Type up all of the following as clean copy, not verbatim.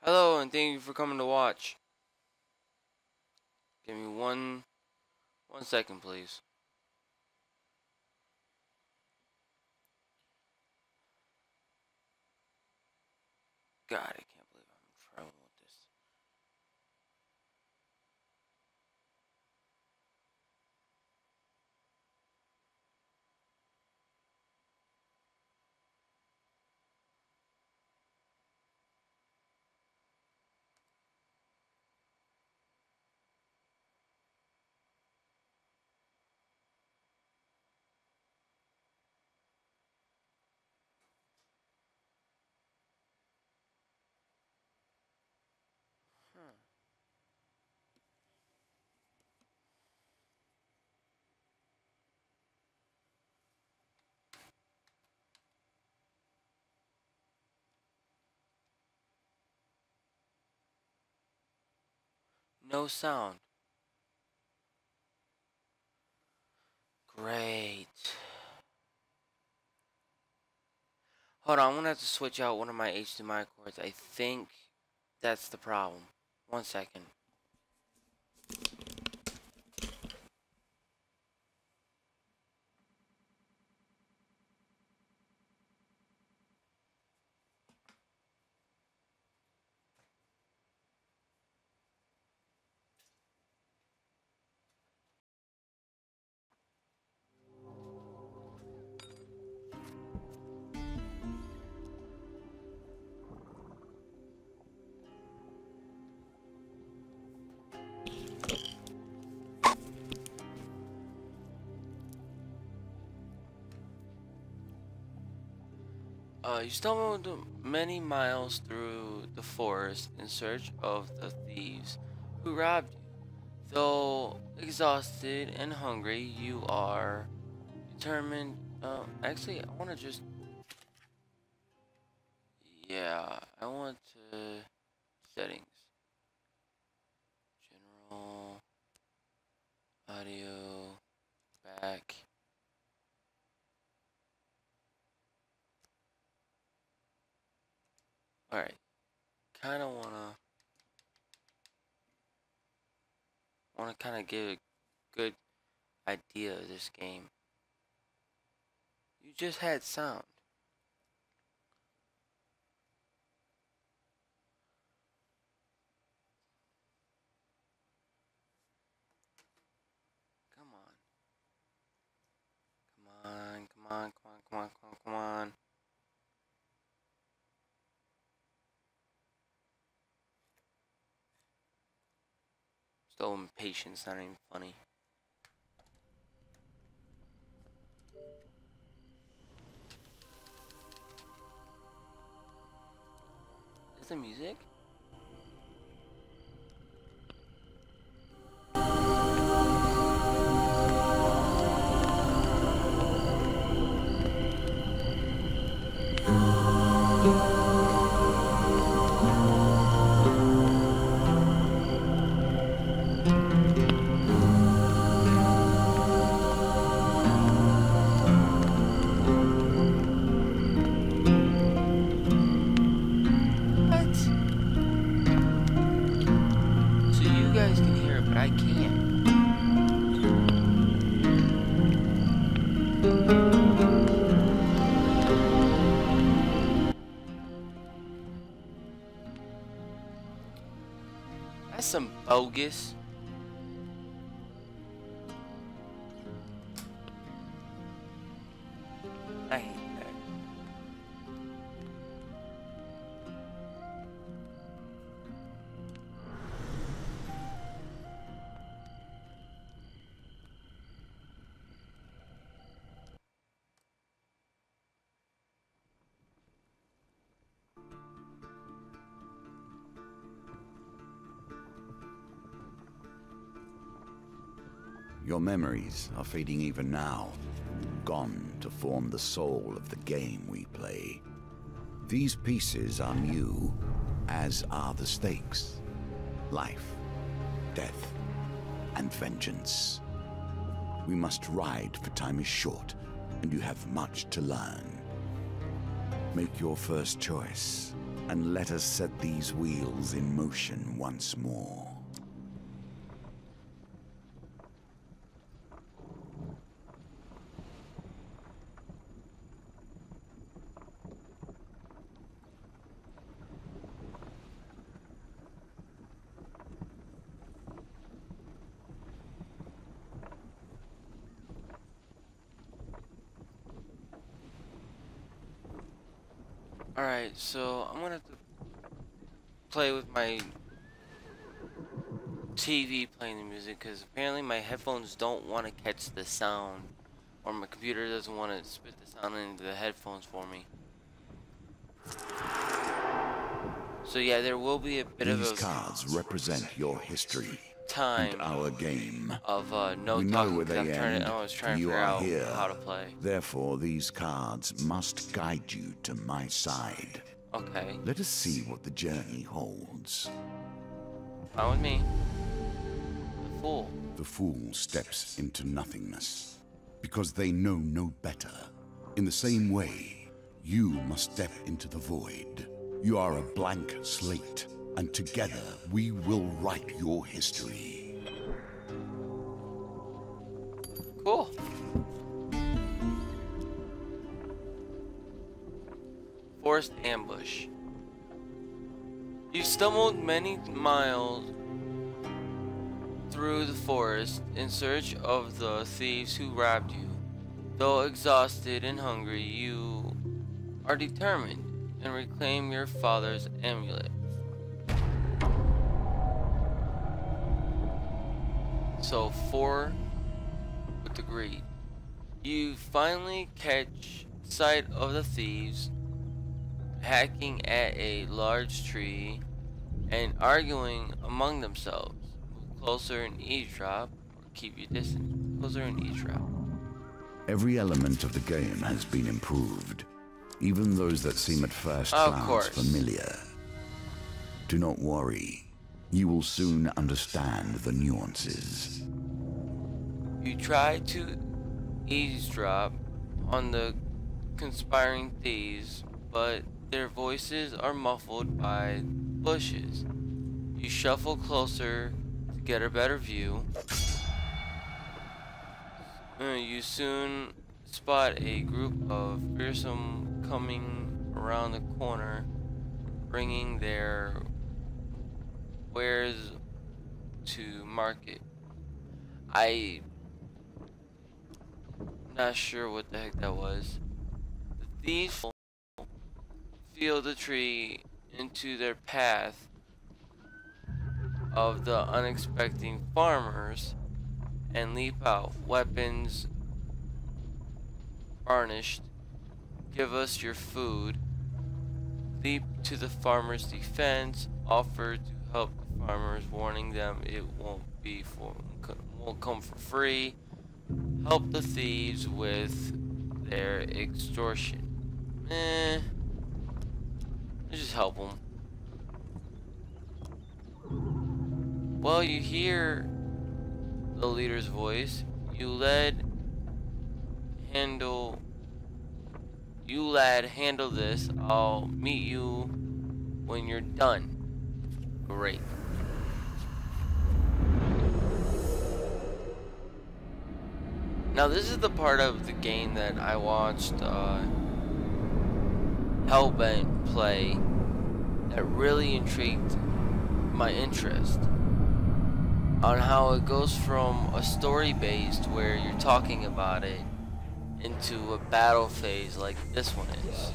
Hello, and thank you for coming to watch. Give me one second, please. God, I can't believe I'm trouble with this. Huh. No sound. Great. Hold on, I'm gonna have to switch out one of my HDMI cords. I think that's the problem. 1 second. You stumbled many miles through the forest in search of the thieves who robbed you. Though exhausted and hungry, you are determined. Actually, I want to just. Yeah, I want to. Settings. General. Audio. Back. Alright. Kinda wanna kinda give a good idea of this game. You just had sound. Come on. Come on, come on, come on, come on, come on, come on. So impatient, it's not even funny. Is the music? What? So you guys can hear it, but I can't. That's some bogus. I hate that. Your memories are fading even now, gone to form the soul of the game we play. These pieces are new, as are the stakes. Life, death, and vengeance. We must ride, for time is short, and you have much to learn. Make your first choice, and let us set these wheels in motion once more. Alright, so I'm gonna have to play with my TV playing the music because apparently my headphones don't want to catch the sound, or my computer doesn't want to spit the sound into the headphones for me. So yeah, there will be a bit of These a cards represent your history time and our game. of no We know talking where because they I was trying to you figure are out here. how to play. Therefore, these cards must guide you to my side. Okay, Let us see what the journey holds. fine with me. The Fool. The fool steps into nothingness because they know no better. In the same way, you must step into the void. You are a blank slate, and together we will write your history. Cool. Forced ambush. You stumbled many miles through the forest in search of the thieves who robbed you. Though exhausted and hungry, you are determined and reclaim your father's amulet. So 4 with the greed. You finally catch sight of the thieves hacking at a large tree and arguing among themselves. Move closer and eavesdrop, or keep your distance. Closer and eavesdrop. Every element of the game has been improved, even those that seem at first Of glance course. familiar. Do not worry, you will soon understand the nuances. You try to eavesdrop on the conspiring thieves, but their voices are muffled by bushes. You shuffle closer to get a better view. You soon spot a group of fearsome coming around the corner, bringing their wares to market. I'm not sure what the heck that was. The thieves feel the tree into their path of the unexpected farmers and leap out, weapons varnished. Give us your food. Leap to the farmer's defense. Offer to help the farmers, warning them it won't come for free. Help the thieves with their extortion. Just help them. Well, you hear the leader's voice. You lad, handle this. I'll meet you when you're done. Great. Now this is the part of the game that I watched Hellbent play that really intrigued my interest, on how it goes from a story based where you're talking about it into a battle phase like this one is.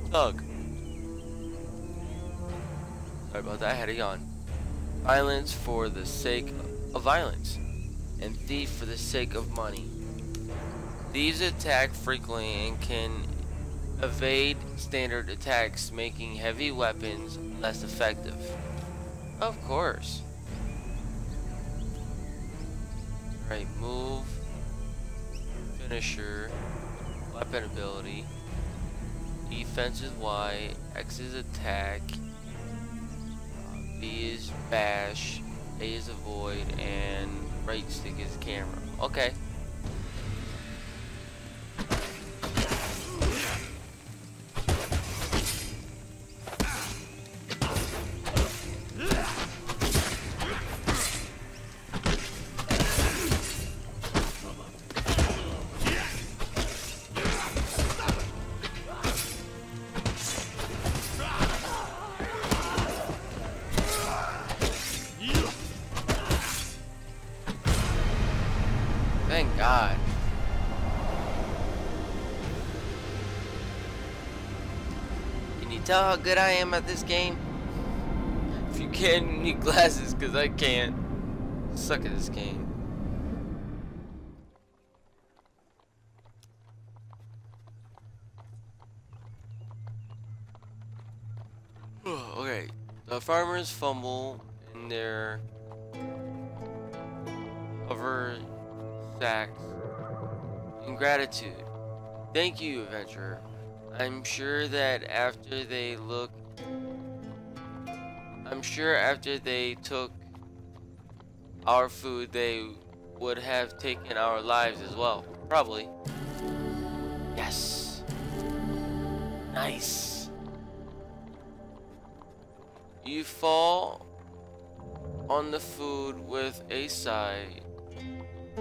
Thug. Sorry about that, I had it on. Violence for the sake of violence, and thief for the sake of money. Thieves attack frequently and can evade standard attacks, making heavy weapons less effective. Of course. Alright, move, finisher, weapon ability, defense is Y, X is attack, B is bash, A is avoid, and right stick is camera. Okay. tell how good I am at this game? If you can't, you need glasses, because I can't. Suck at this game. Okay, the farmers fumble in their hover sacks in gratitude. Thank you, adventurer. I'm sure after they took our food, they would have taken our lives as well. Probably. Yes. Nice. You fall on the food with a sigh,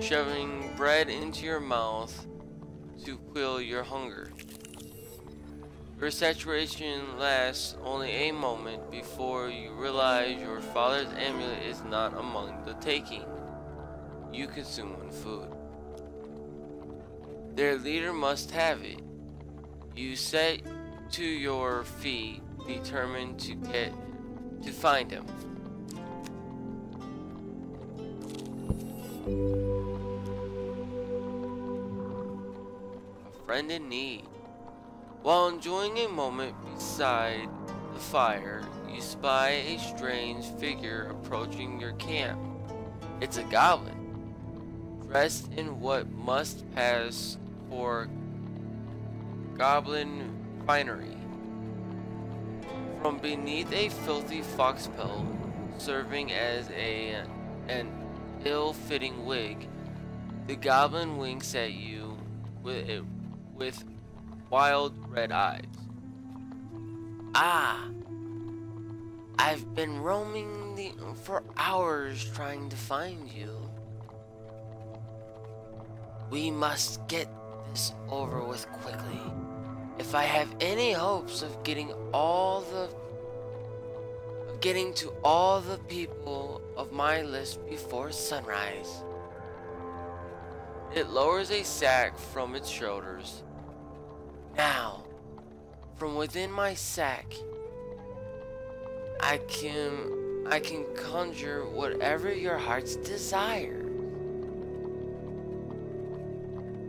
shoving bread into your mouth to quell your hunger. Your saturation lasts only a moment before you realize your father's amulet is not among the taking. You consume one food. Their leader must have it. You set to your feet, determined to find him. A friend in need. While enjoying a moment beside the fire, you spy a strange figure approaching your camp. It's a goblin, dressed in what must pass for goblin finery. From beneath a filthy fox pelt, serving as an ill-fitting wig, the goblin winks at you with wild red eyes. Ah, I've been roaming for hours trying to find you. We must get this over with quickly. If I have any hopes of getting to all the people of my list before sunrise. It lowers a sack from its shoulders. Now, from within my sack, I can conjure whatever your heart's desire.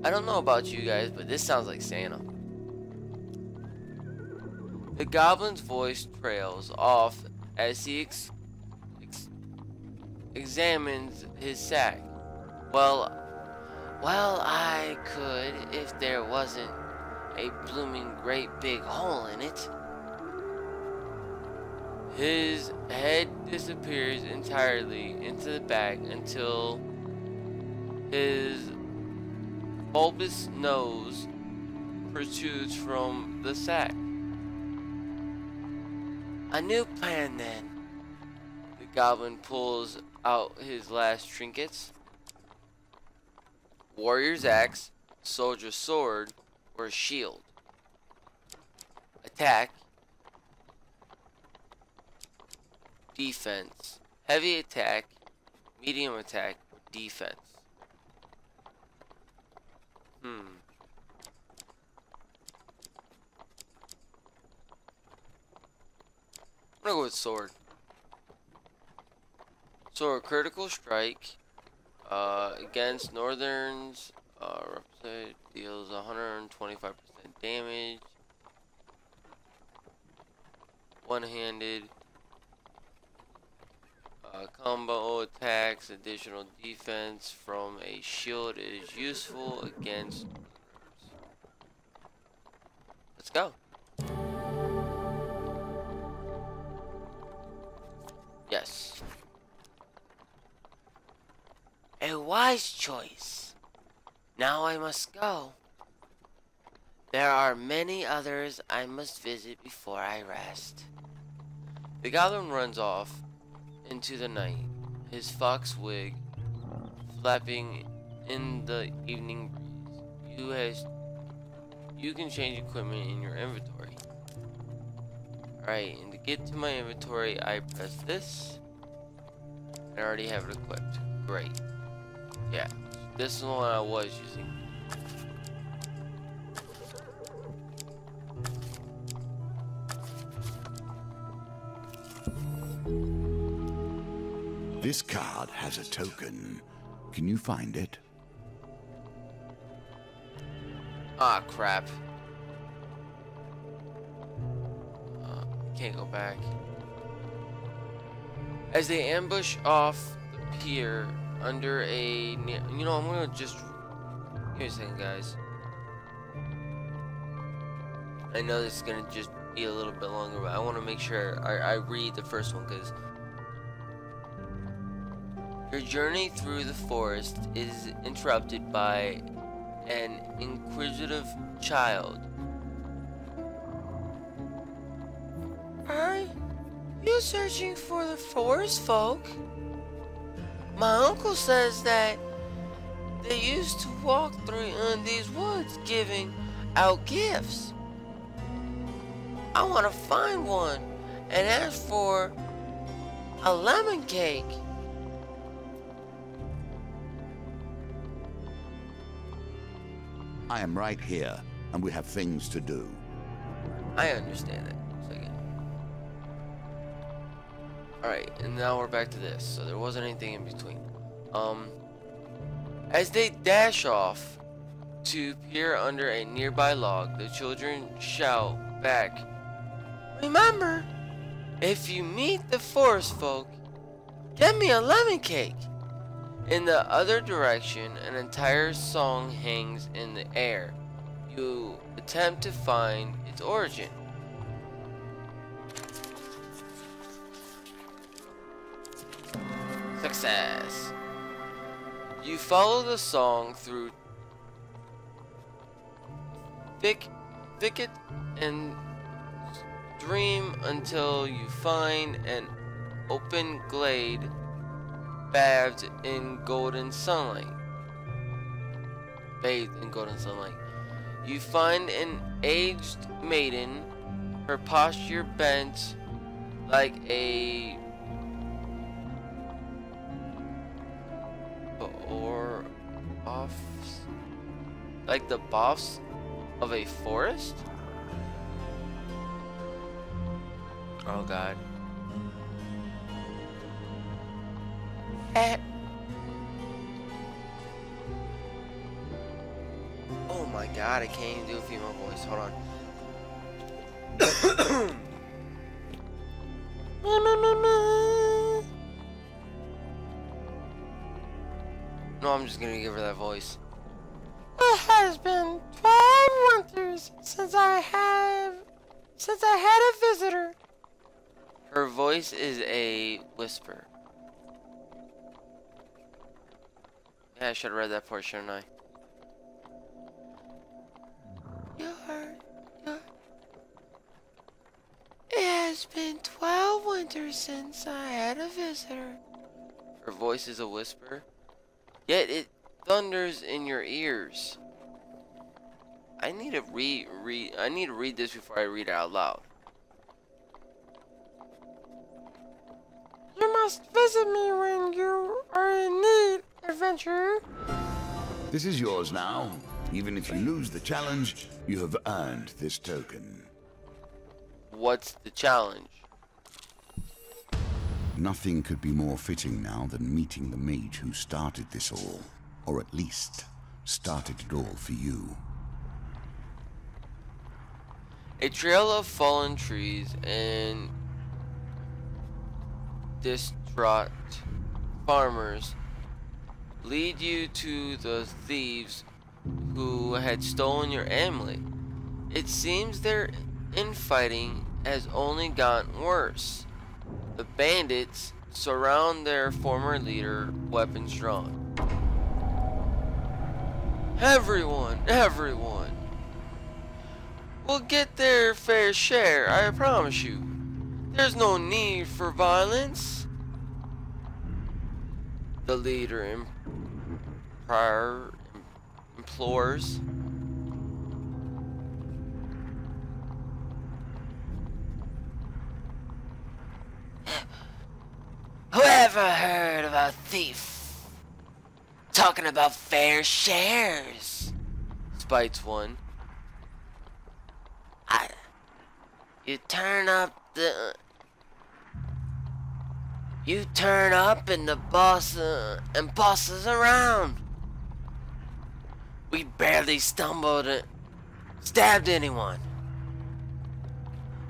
I don't know about you guys, but this sounds like Santa. The goblin's voice trails off as he examines his sack. Well, I could if there wasn't a blooming great big hole in it. His head disappears entirely into the bag until his bulbous nose protrudes from the sack. A new plan then. The goblin pulls out his last trinkets. Warrior's axe, soldier's sword, or shield. Attack. Defense. Heavy attack, medium attack, or defense. I'm gonna go with sword. Sword, critical strike against northerns. Deals 125% damage. One-handed. Combo attacks, additional defense from a shield. It is useful against. Let's go. Yes. A wise choice. Now I must go. There are many others I must visit before I rest. The goblin runs off into the night, his fox wig flapping in the evening breeze. You can change equipment in your inventory. Alright, and to get to my inventory, I press this. I already have it equipped. Great. Yeah, this is the one I was using. This card has a token. Can you find it? Ah, crap. Can't go back. As they ambush off the pier under a... You know, I'm gonna just... Give me a second, guys. I know this is gonna just be a little bit longer, but I want to make sure I read the first one, because... Your journey through the forest is interrupted by an inquisitive child. Are you searching for the forest folk? My uncle says that they used to walk through these woods giving out gifts. I want to find one and ask for a lemon cake. I am right here, and we have things to do. I understand that. Second. Alright, and now we're back to this. So there wasn't anything in between. As they dash off to peer under a nearby log, the children shout back, "Remember, if you meet the forest folk, get me a lemon cake." In the other direction, an entire song hangs in the air. You attempt to find its origin. Success. You follow the song through thicket and stream until you find an open glade bathed in golden sunlight. You find an aged maiden, her posture bent like a the boughs of a forest. Oh God. Oh my God, I can't even do a female voice. Hold on. No, I'm just gonna give her that voice. It has been 12 winters since I had a visitor. Her voice is a whisper. Yeah, I should have read that part, shouldn't I? It has been 12 winters since I had a visitor. Her voice is a whisper, yet it thunders in your ears. I need to read this before I read it out loud. You must visit me when you are in need, adventurer. This is yours now. Even if you lose the challenge, you have earned this token. What's the challenge? Nothing could be more fitting now than meeting the mage who started this all. Or at least, started it all for you. A trail of fallen trees and distraught farmers lead you to the thieves who had stolen your amulet. It seems their infighting has only gotten worse. The bandits surround their former leader, weapons drawn. Everyone will get their fair share, I promise you. There's no need for violence. The leader implores. Whoever heard of a thief talking about fair shares? Spites one. You You turn up and the boss and bosses around. We barely stumbled and stabbed anyone.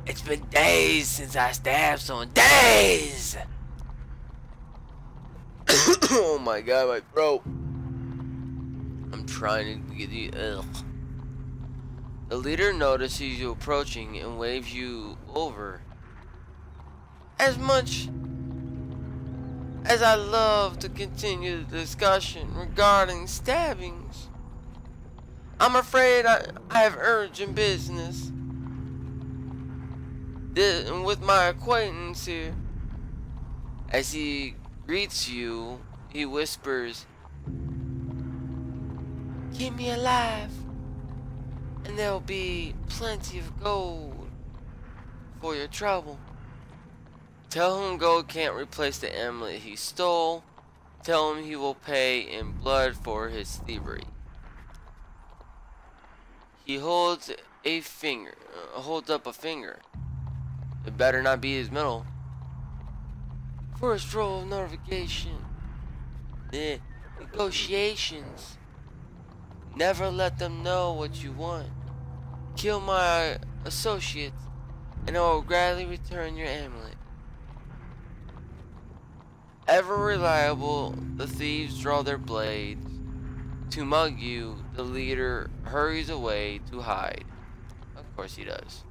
It's been days since I stabbed someone. Days! Oh my god, my throat. I'm trying to get you. Ugh. The leader notices you approaching and waves you over. As much as I love to continue the discussion regarding stabbings, I'm afraid I have urgent business. With my acquaintance here. As he greets you, he whispers, "Keep me alive, and there'll be plenty of gold for your trouble." Tell him gold can't replace the amulet he stole. Tell him he will pay in blood for his thievery. He holds up a finger. It better not be his middle. First roll of notification. The negotiations. Never let them know what you want. Kill my associates, and I will gladly return your amulet. Ever reliable, the thieves draw their blades. To mug you, the leader hurries away to hide. Of course he does.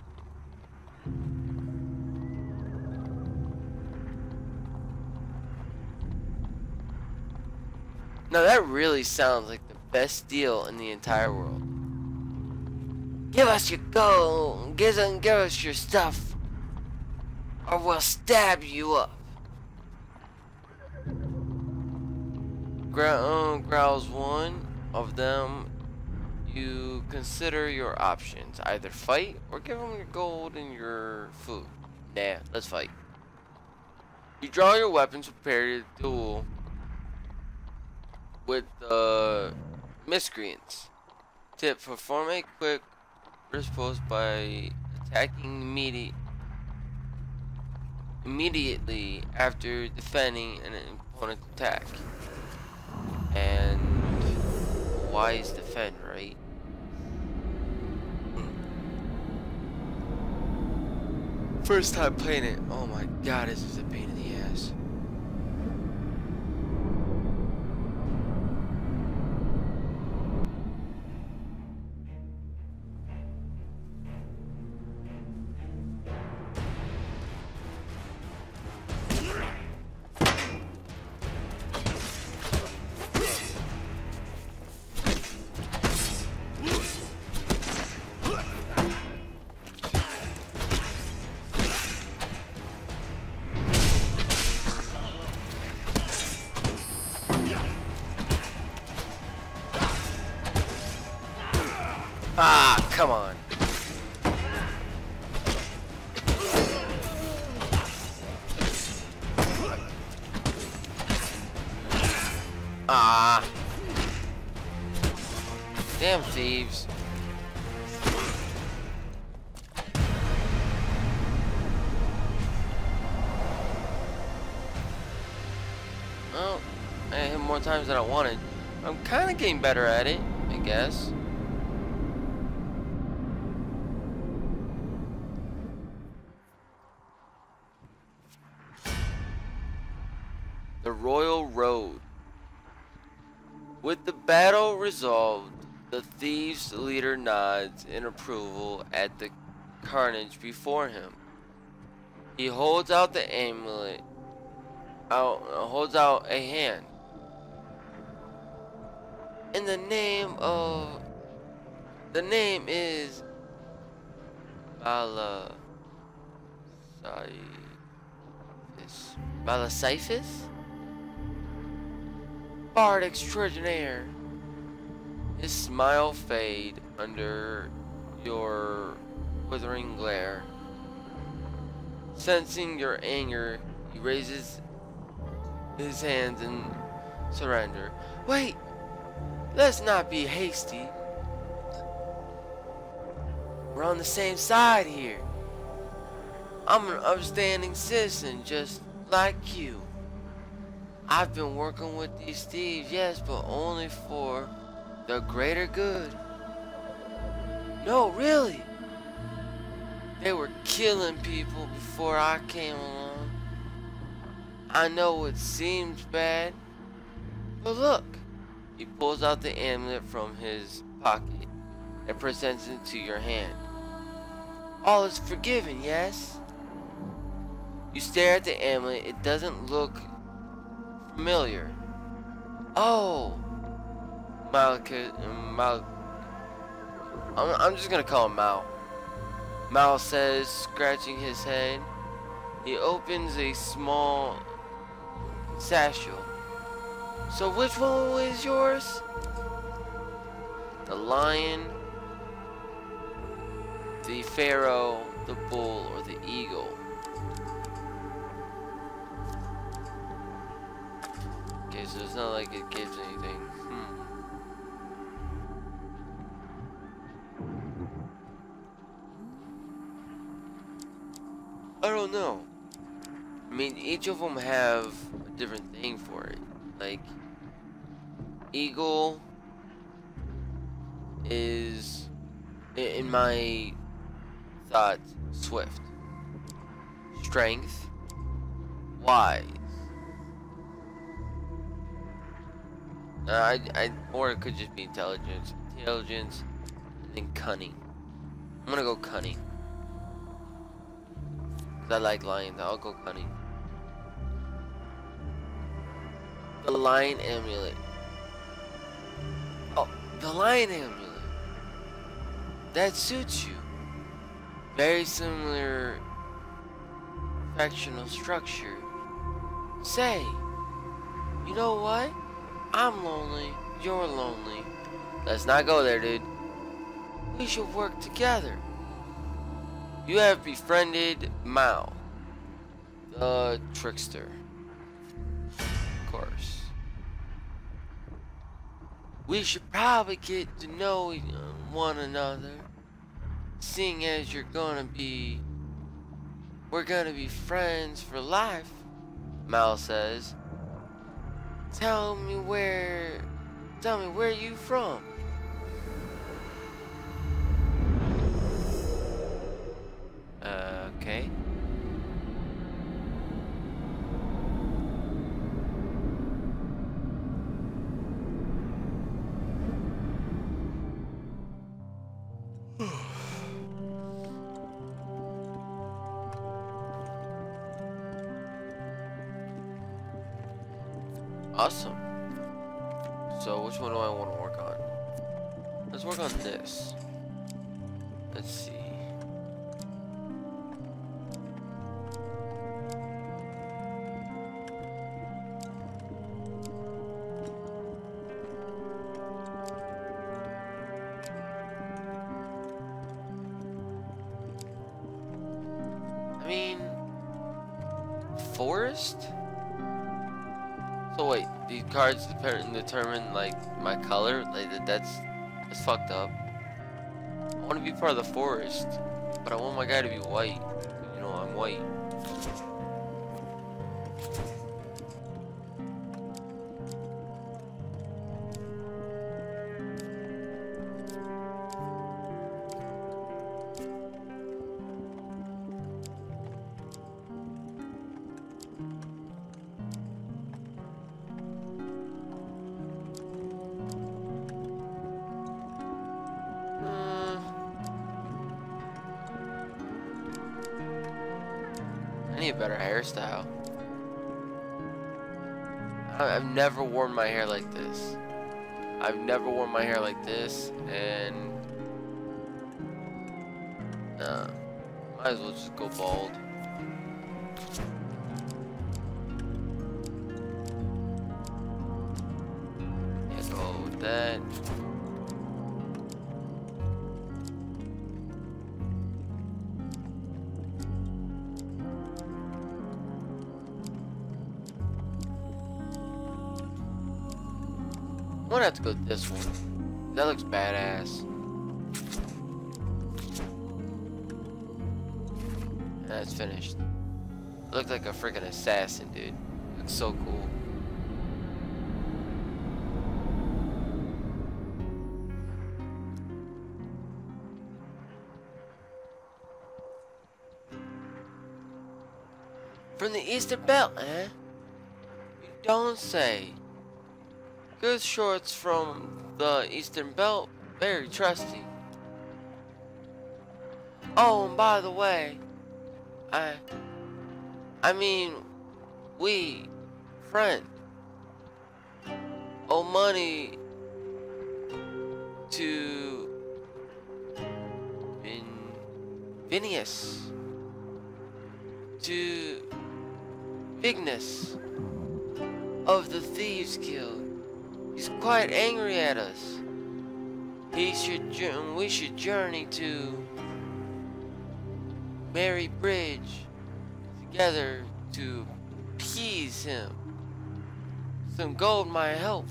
Now that really sounds like the best deal in the entire world. Give us your gold, give us your stuff, or we'll stab you up. Growls one of them. You consider your options. Either fight or give them your gold and your food. Nah, let's fight. You draw your weapons, prepare to duel with the miscreants. Tip: perform a quick riposte by attacking immediately after defending an opponent's attack. And why is defend, right? First time playing it. Oh my god, this is a pain in the ass. Ah, come on. Ah. Damn thieves. Well, I hit him more times than I wanted. I'm kind of getting better at it, I guess. The Royal Road. With the battle resolved, the thieves' leader nods in approval at the carnage before him. He holds out the amulet, holds out a hand. In the name is Balacyphus? Bard extraordinaire. His smile fade under your withering glare. Sensing your anger, he raises his hands in surrender. Wait! Let's not be hasty. We're on the same side here. I'm an upstanding citizen just like you. I've been working with these thieves, yes, but only for the greater good. No, really. They were killing people before I came along. I know it seems bad, but look. He pulls out the amulet from his pocket and presents it to your hand. All is forgiven, yes? You stare at the amulet. It doesn't look familiar. Oh, I'm just gonna call him Mal. Mal says, scratching his head. He opens a small satchel. So which one is yours? The lion, the pharaoh, the bull, or the eagle? Okay, so it's not like it gives anything. I don't know. I mean, each of them have a different thing for it. Like, eagle is, in my thoughts, swift. Strength, wise. Or it could just be intelligence. Intelligence, and then cunning. I'm gonna go cunning. Cause I like lions, I'll go cunning. The lion amulet. Oh, the lion amulet. That suits you. Very similar factional structure. Say, you know what? I'm lonely, you're lonely. Let's not go there, dude. We should work together. You have befriended Mao, the trickster. Of course. We should probably get to know one another, seeing as we're gonna be friends for life, Mal says. Tell me where you from? Okay. Awesome. So which one do I want to work on? Let's work on this. Let's see. I mean, forest? So wait, these cards determine like my color? Like that's fucked up. I want to be part of the forest, but I want my guy to be white. You know, I'm white. I need a better hairstyle. I've never worn my hair like this. I've never worn my hair like this, and might as well just go bald. Yeah, go with that. I'm gonna have to go with this one. That looks badass. That's finished. It looked like a freaking assassin, dude. Looks so cool. From the Eastern Belt, eh? You don't say. Good shorts from the Eastern Belt, very trusty. Oh, and by the way, I I mean, we, friend, owe money to Vinius, to Bigness of the Thieves Guild. He's quite angry at us. We should journey to Mary Bridge together to appease him. Some gold might help.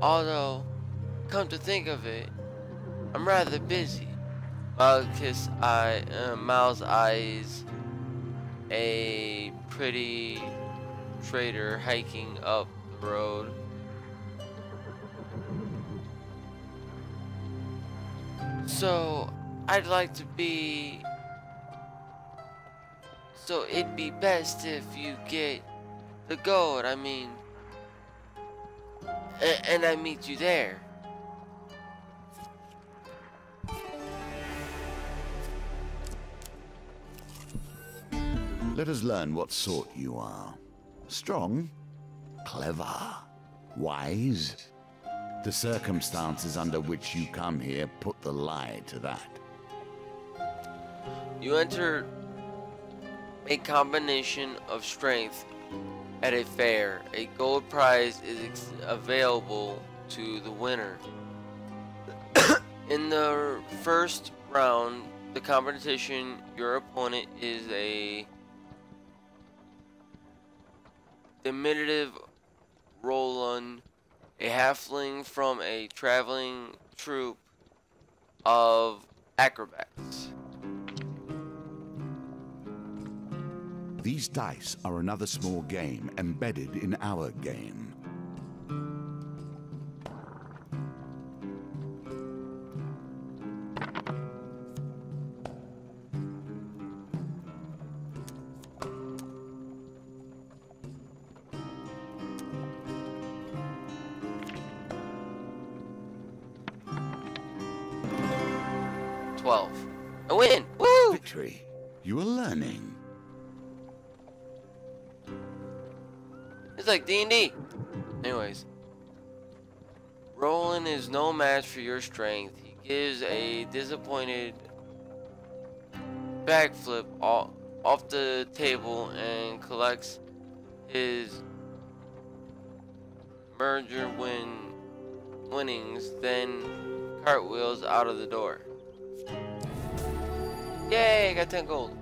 Although, come to think of it, I'm rather busy. Miles eyes a pretty trader hiking up the road. So, I'd like to be... So, it'd be best if you get the gold, I mean... And I meet you there. Let us learn what sort you are. Strong? Clever? Wise? The circumstances under which you come here put the lie to that. You enter a combination of strength at a fair. A gold prize is available to the winner. In the first round, the competition, your opponent is a diminutive Roland, a halfling from a traveling troupe of acrobats. These dice are another small game embedded in our game. I win! Woo! Victory. You are learning. It's like D&D. Anyways. Roland is no match for your strength. He gives a disappointed backflip off the table and collects his merger winnings, then cartwheels out of the door. Yay, I got 10 gold.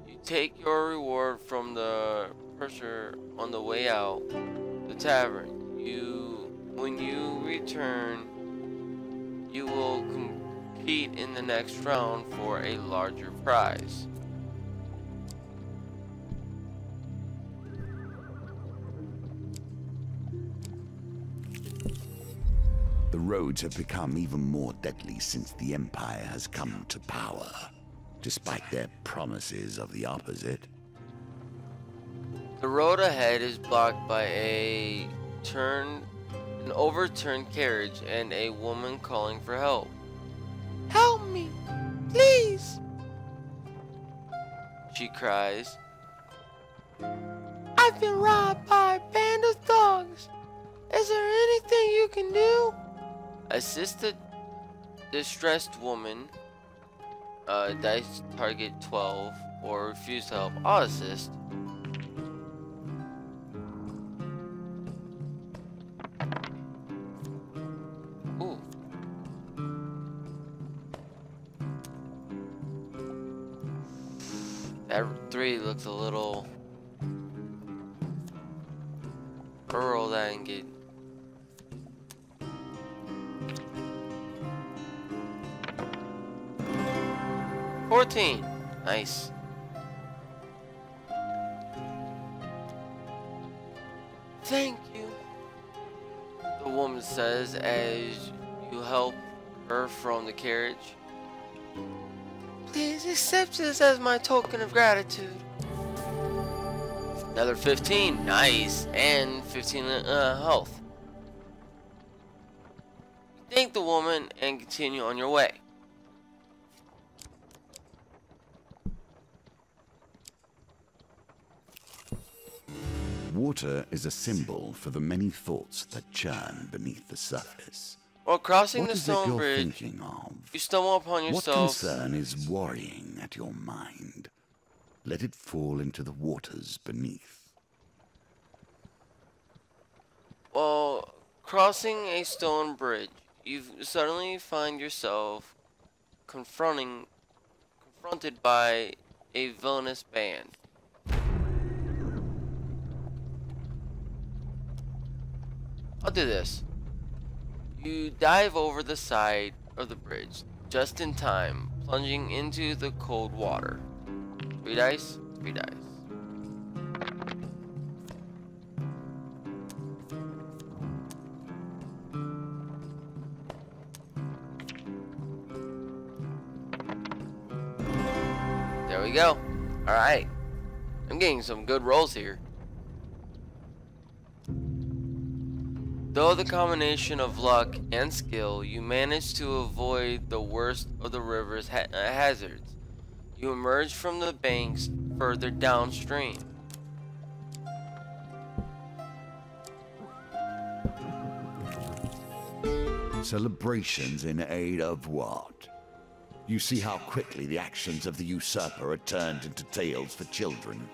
You take your reward from the purser on the way out the tavern. When you return, you will compete in the next round for a larger prize. The roads have become even more deadly since the Empire has come to power, despite their promises of the opposite. The road ahead is blocked by an overturned carriage and a woman calling for help. Help me, please, she cries. I've been robbed by a band of thugs. Is there anything you can do? Assist the distressed woman. Dice target 12 or refuse to help. I'll assist. Ooh. That 3 looks a little... Roll that and get... $14. Nice. Thank you, the woman says as you help her from the carriage. Please accept this as my token of gratitude. Another 15. Nice. And 15 health. Thank the woman and continue on your way. Water is a symbol for the many thoughts that churn beneath the surface. While crossing What the is it stone you're bridge, thinking of? you stumble upon What yourself. concern is worrying at your mind? Let it fall into the waters beneath. While crossing a stone bridge, you suddenly find yourself confronted by a villainous band. I'll do this. You dive over the side of the bridge just in time, plunging into the cold water. 3 dice, 3 dice. There we go. Alright. I'm getting some good rolls here. Though the combination of luck and skill, you manage to avoid the worst of the river's hazards. You emerge from the banks further downstream. Celebrations in aid of what? You see how quickly the actions of the usurper are turned into tales for children.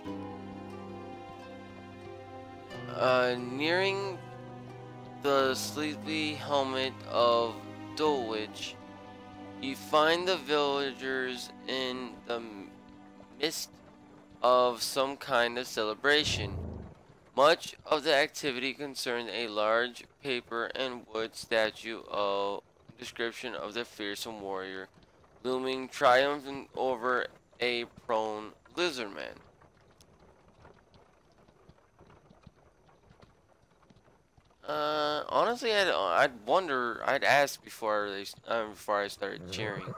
Nearing the sleepy helmet of Dulwich, you find the villagers in the midst of some kind of celebration. Much of the activity concerns a large paper and wood statue of description of the fearsome warrior looming triumphant over a prone lizard man. Honestly, I'd ask before I started cheering.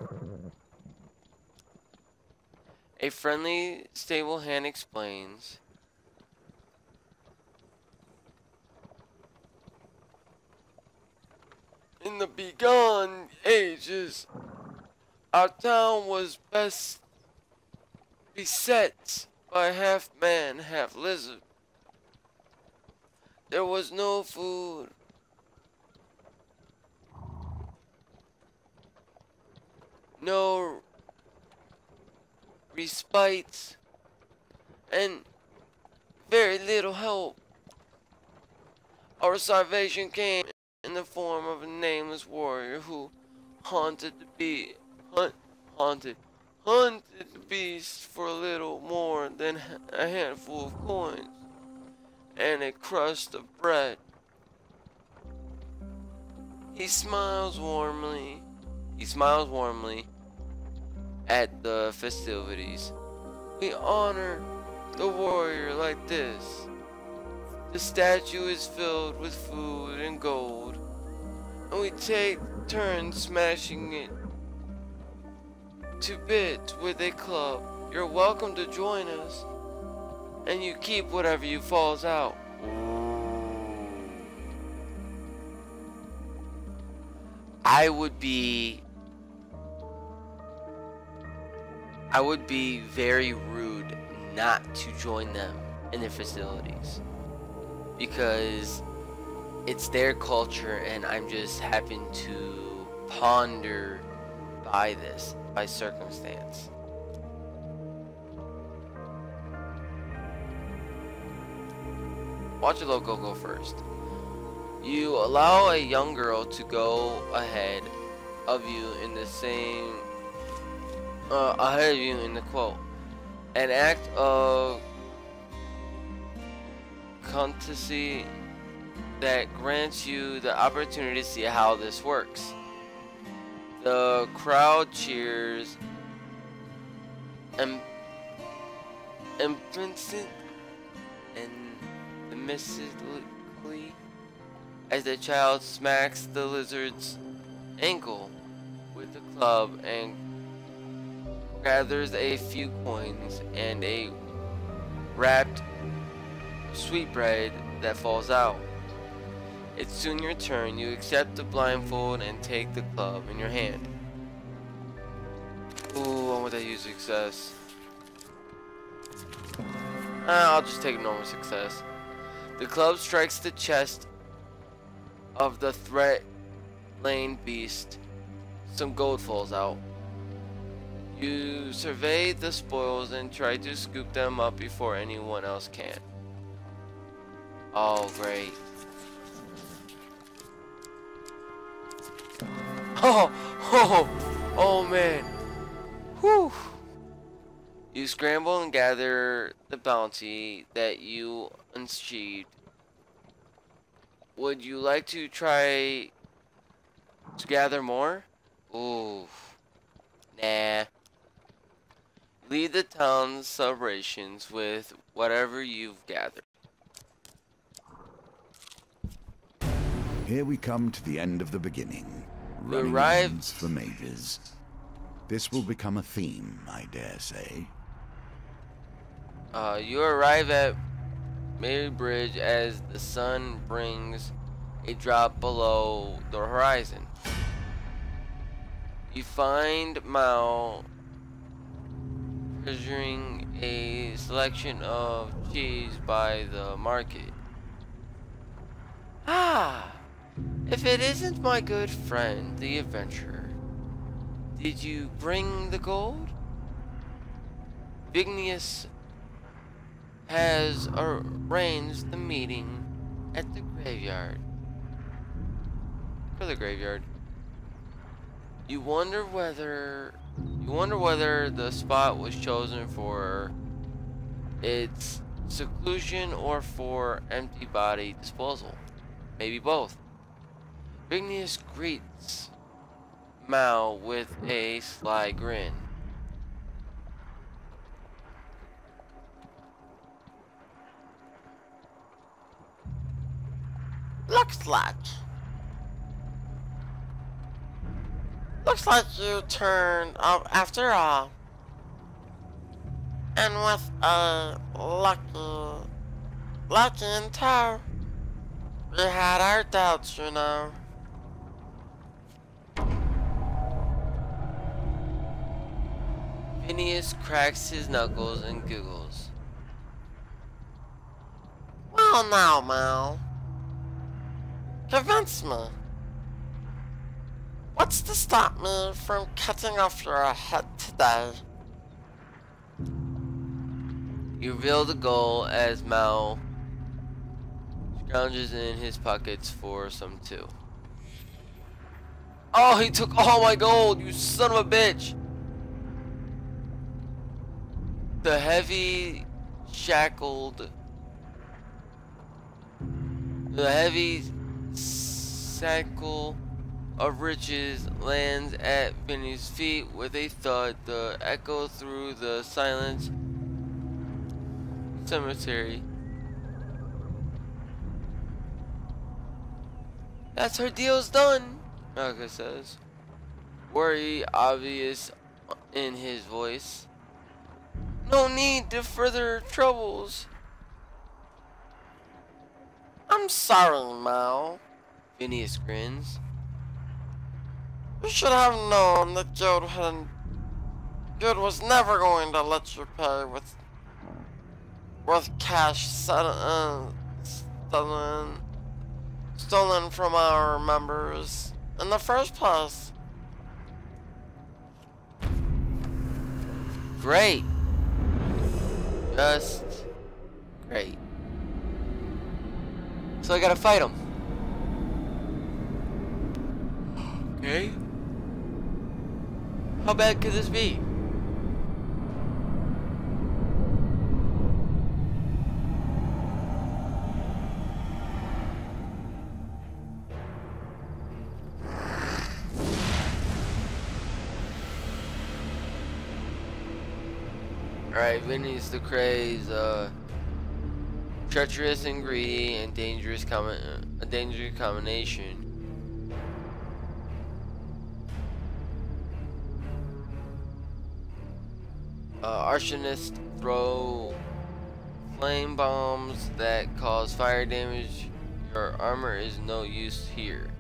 A friendly, stable hand explains. In the bygone ages, our town was best beset by half man, half lizard. There was no food, no respite, and very little help. Our salvation came in the form of a nameless warrior who haunted the beast for a little more than a handful of coins and a crust of bread. He smiles warmly at the festivities. We honor the warrior like this. The statue is filled with food and gold, and we take turns smashing it to bits with a club. You're welcome to join us, and you keep whatever you falls out. I would be very rude not to join them in their facilities, because it's their culture and I'm just happen to ponder by circumstance. Watch your logo go first. You allow a young girl to go ahead of you in the quote. An act of courtesy that grants you the opportunity to see how this works. The crowd cheers implicit and dismissively as the child smacks the lizard's ankle with the club and gathers a few coins and a wrapped sweetbread that falls out. It's soon your turn. You accept the blindfold and take the club in your hand. Ooh, I want to use success. I'll just take normal success. The club strikes the chest of the threat-laden beast. Some gold falls out. You survey the spoils and try to scoop them up before anyone else can. Oh, great. Oh man. Whew. You scramble and gather the bounty that you unsheathed. Would you like to try to gather more? Ooh. Nah. Lead the town's celebrations with whatever you've gathered. Here we come to the end of the beginning. You Running arrive- ends for mages. This will become a theme, I dare say. You arrive at Mary Bridge as the sun brings a drop below the horizon. You find Mao treasuring a selection of cheese by the market. Ah! If it isn't my good friend, the adventurer. Did you bring the gold? Vignius has arranged the meeting at the graveyard. For the graveyard. You wonder whether the spot was chosen for its seclusion or for empty body disposal. Maybe both. Vignius greets Mao with a sly grin. Looks like you turned up after all. And with a lucky in tow. We had our doubts, you know. Phineas cracks his knuckles and giggles. Well now, Mal. Convince me. What's to stop me from cutting off your head today? You reveal the goal as Mao scrounges in his pockets for some too. Oh, he took all my gold, you son of a bitch! The heavy shackle of riches lands at Vinny's feet with a thud. The echo through the silent cemetery. That's her deal's done, Malika says. Worry obvious in his voice. No need to further troubles. I'm sorry, Mal. Phineas grins. You should have known that Jude was never going to let you pay with cash stolen from our members in the first place. Great. Just great. So I gotta fight him. Okay. How bad could this be? Alright, Vinny's the craze, treacherous and greedy and dangerous combination. Arsonists throw Flame bombs that cause fire damage. Your armor is no use here.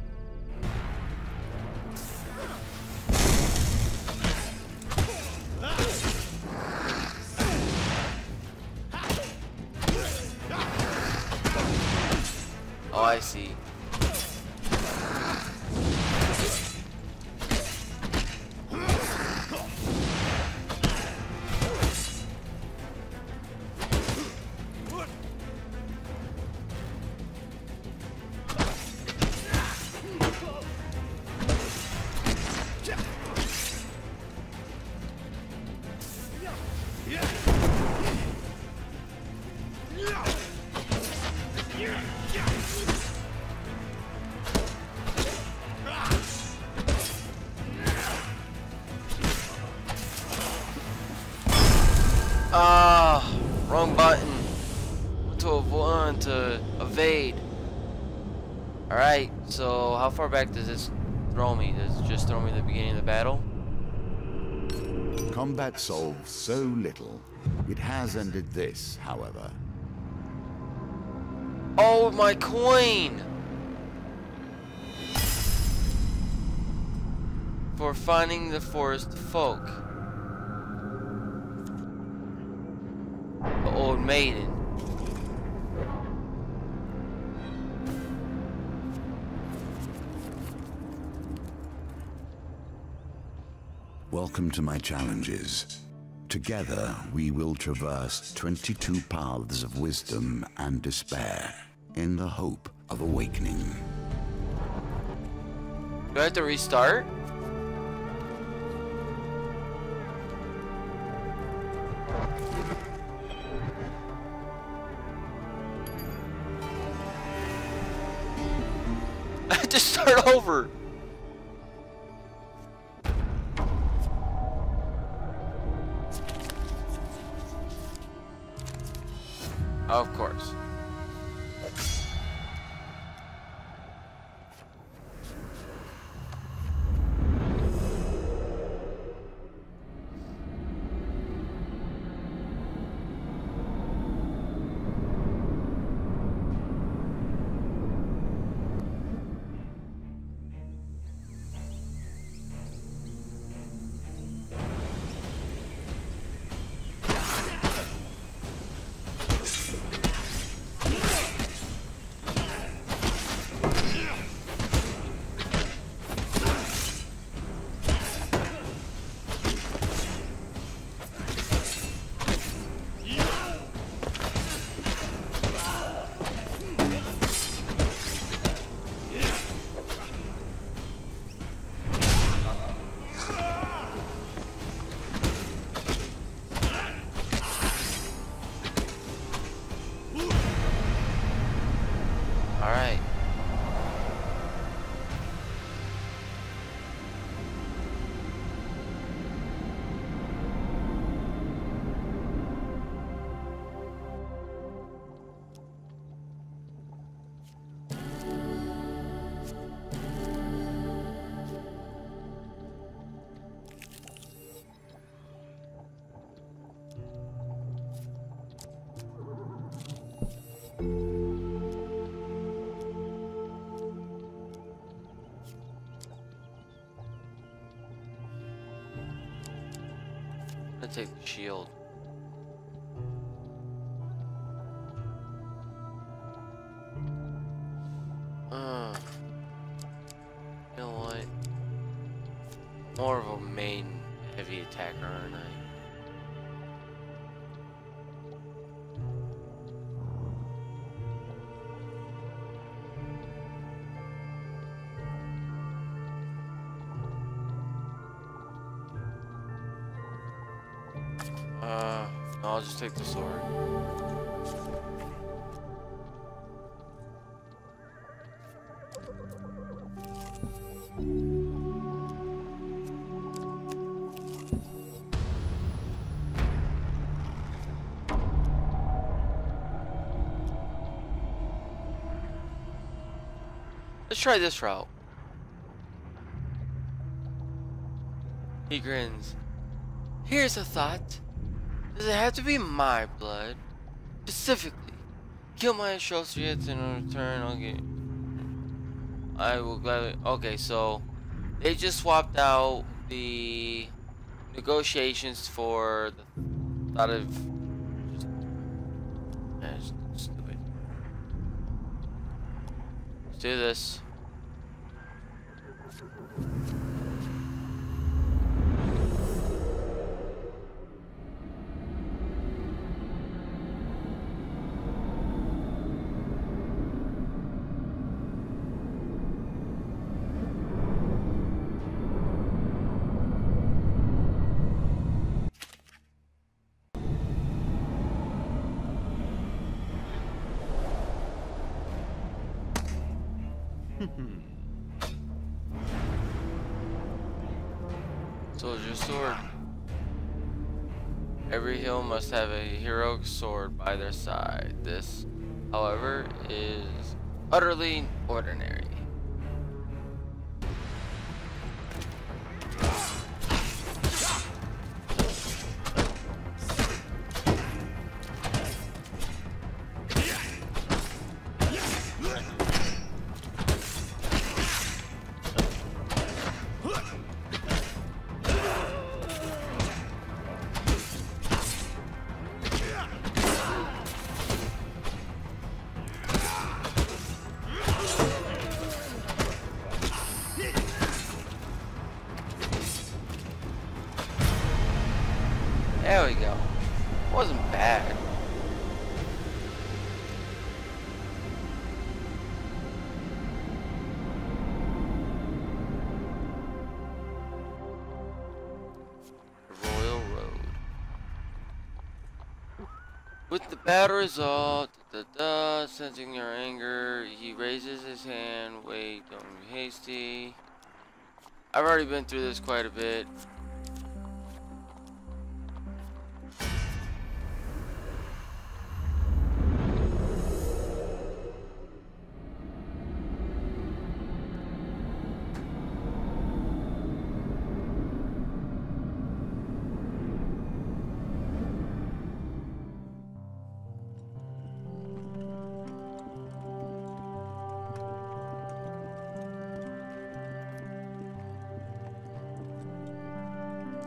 Oh, I see. Ah, wrong button. To evade. Alright, so how far back does this throw me? Does it just throw me at the beginning of the battle? Combat solves so little. It has ended this, however. Oh, my coin! For finding the forest folk. The old maiden. Welcome to my challenges. Together, we will traverse 22 paths of wisdom and despair in the hope of awakening. Do I have to restart? I have to start over. Of course. Alright. I'm gonna take the shield. You know what? More of a main heavy attacker, aren't I? No, I'll just take the sword. Let's try this route. He grins. Here's a thought. Does it have to be my blood? Specifically, kill my associates and in return I will gladly. Okay, so they just swapped out the negotiations for the thought of just, stupid. Let's do this. Soldier sword. Every hero must have a heroic sword by their side. This, however, is utterly ordinary. There we go. Wasn't bad. Royal Road. With the bad result, sensing your anger, he raises his hand. Wait, don't be hasty. I've already been through this quite a bit.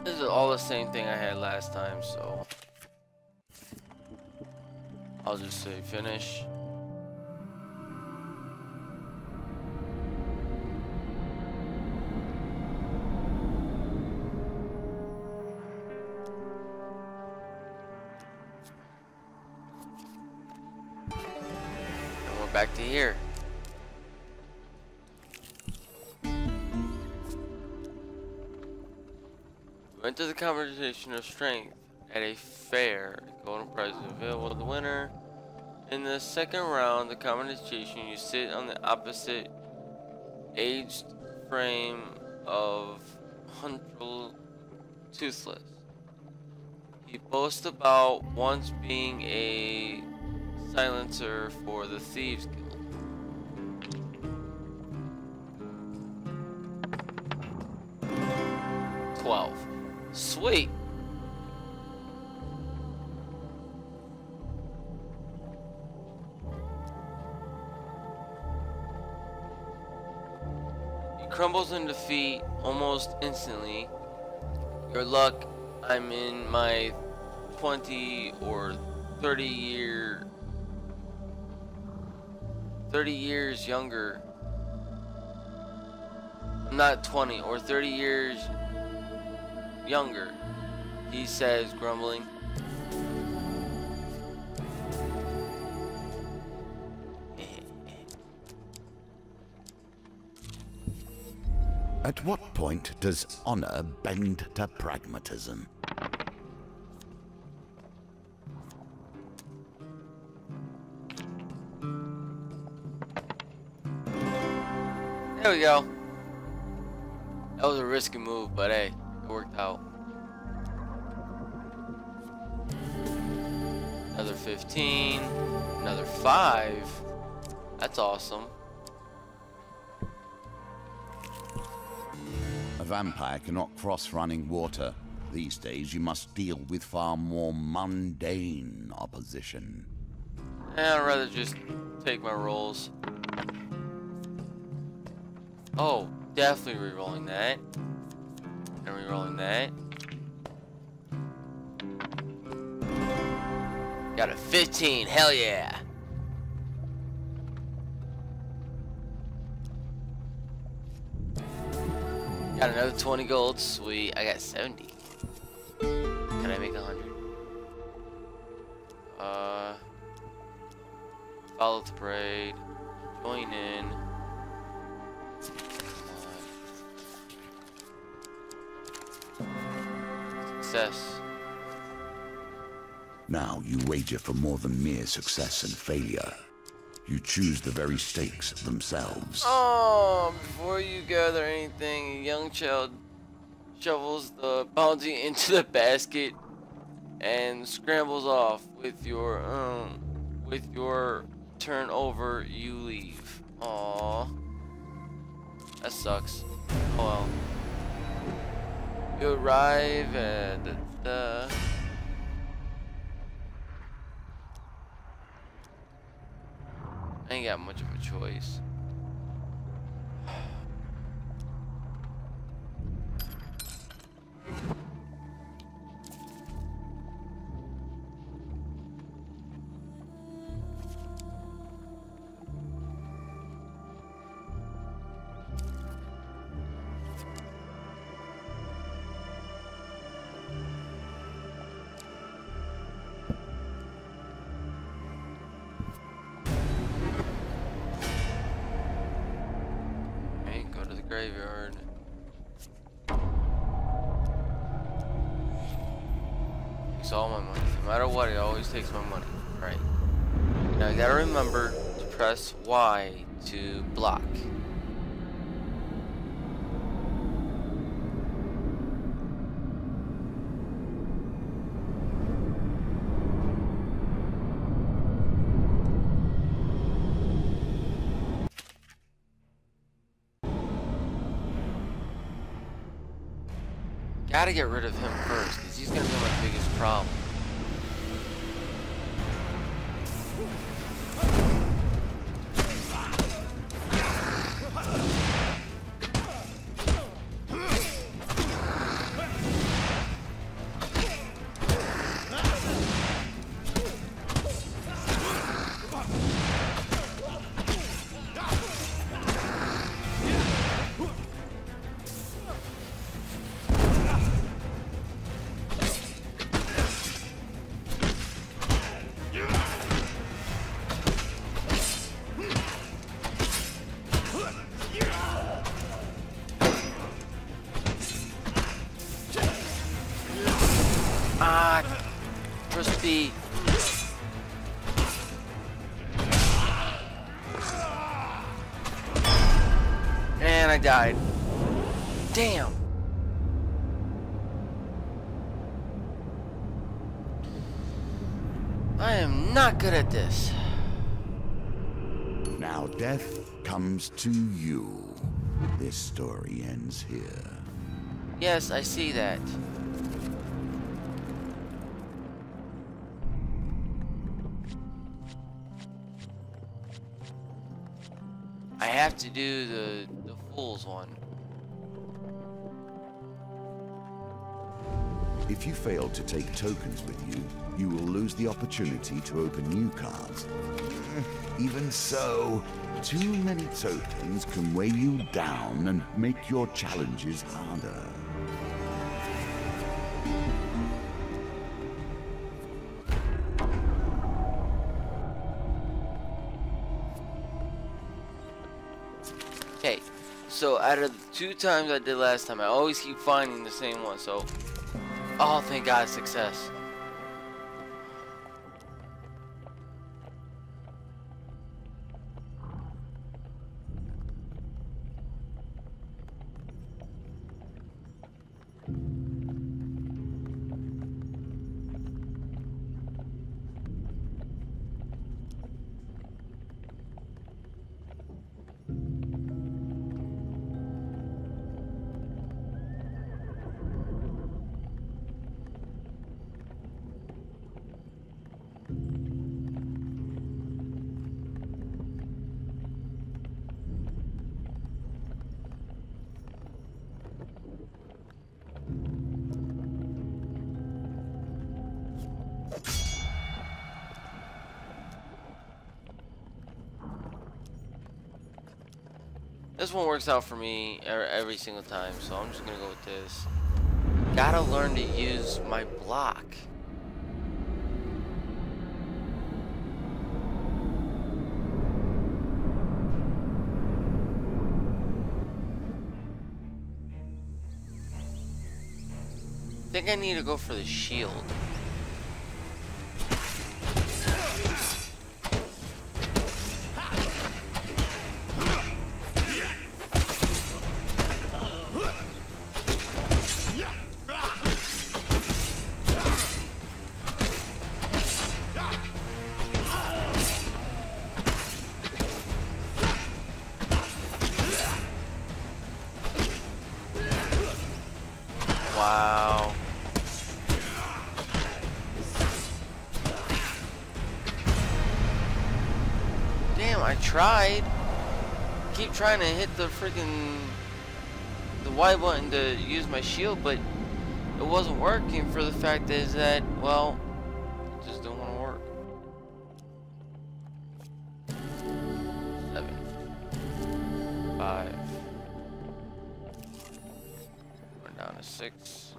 This is all the same thing I had last time, so I'll just say finish. And we're back to here. Went to the competition of strength at a fair. Golden prize is available to the winner. In the second round, the competition, you sit on the opposite aged frame of Huntrell Toothless. He boasts about once being a silencer for the Thieves Guild. Sweet. He crumbles in defeat almost instantly. Your luck, I'm in my 20 or 30 years younger. Not 20 or 30 years younger, he says, grumbling. At what point does honor bend to pragmatism? There we go. That was a risky move, but hey, it worked out. Another 15, another 5. That's awesome. A vampire cannot cross running water. These days you must deal with far more mundane opposition. I'd rather just take my rolls. Oh, definitely re-rolling that. And re-rolling that. Got a 15, hell yeah! Got another 20 gold, sweet. I got 70. Can I make 100? Follow the parade. Join in. Success. Now you wager for more than mere success and failure. You choose the very stakes themselves. Oh, before you gather anything, a young child shovels the bounty into the basket and scrambles off. With your turn over, you leave. Aww. That sucks. Oh well. You arrive at the... I ain't got much of a choice. Graveyard. Takes all my money. No matter what, it always takes my money. Right. Now I gotta remember to press Y to block. Gotta get rid of him first, because he's gonna be my biggest problem. Press B. And I died. Damn. I am not good at this. Now death comes to you. This story ends here. Yes, I see that. I have to do the Fool's one. If you fail to take tokens with you, you will lose the opportunity to open new cards. Even so, too many tokens can weigh you down and make your challenges harder. Okay, so out of the 2 times I did last time, I always keep finding the same one, so... Oh, thank God, success. This one works out for me every single time, so I'm just gonna go with this. Gotta learn to use my block. I think I need to go for the shield. Wow. Damn, I tried. Keep trying to hit the freaking Y button to use my shield, but it wasn't working for the fact is that, well, it just don't want to work. 7, 5. We're down to 6.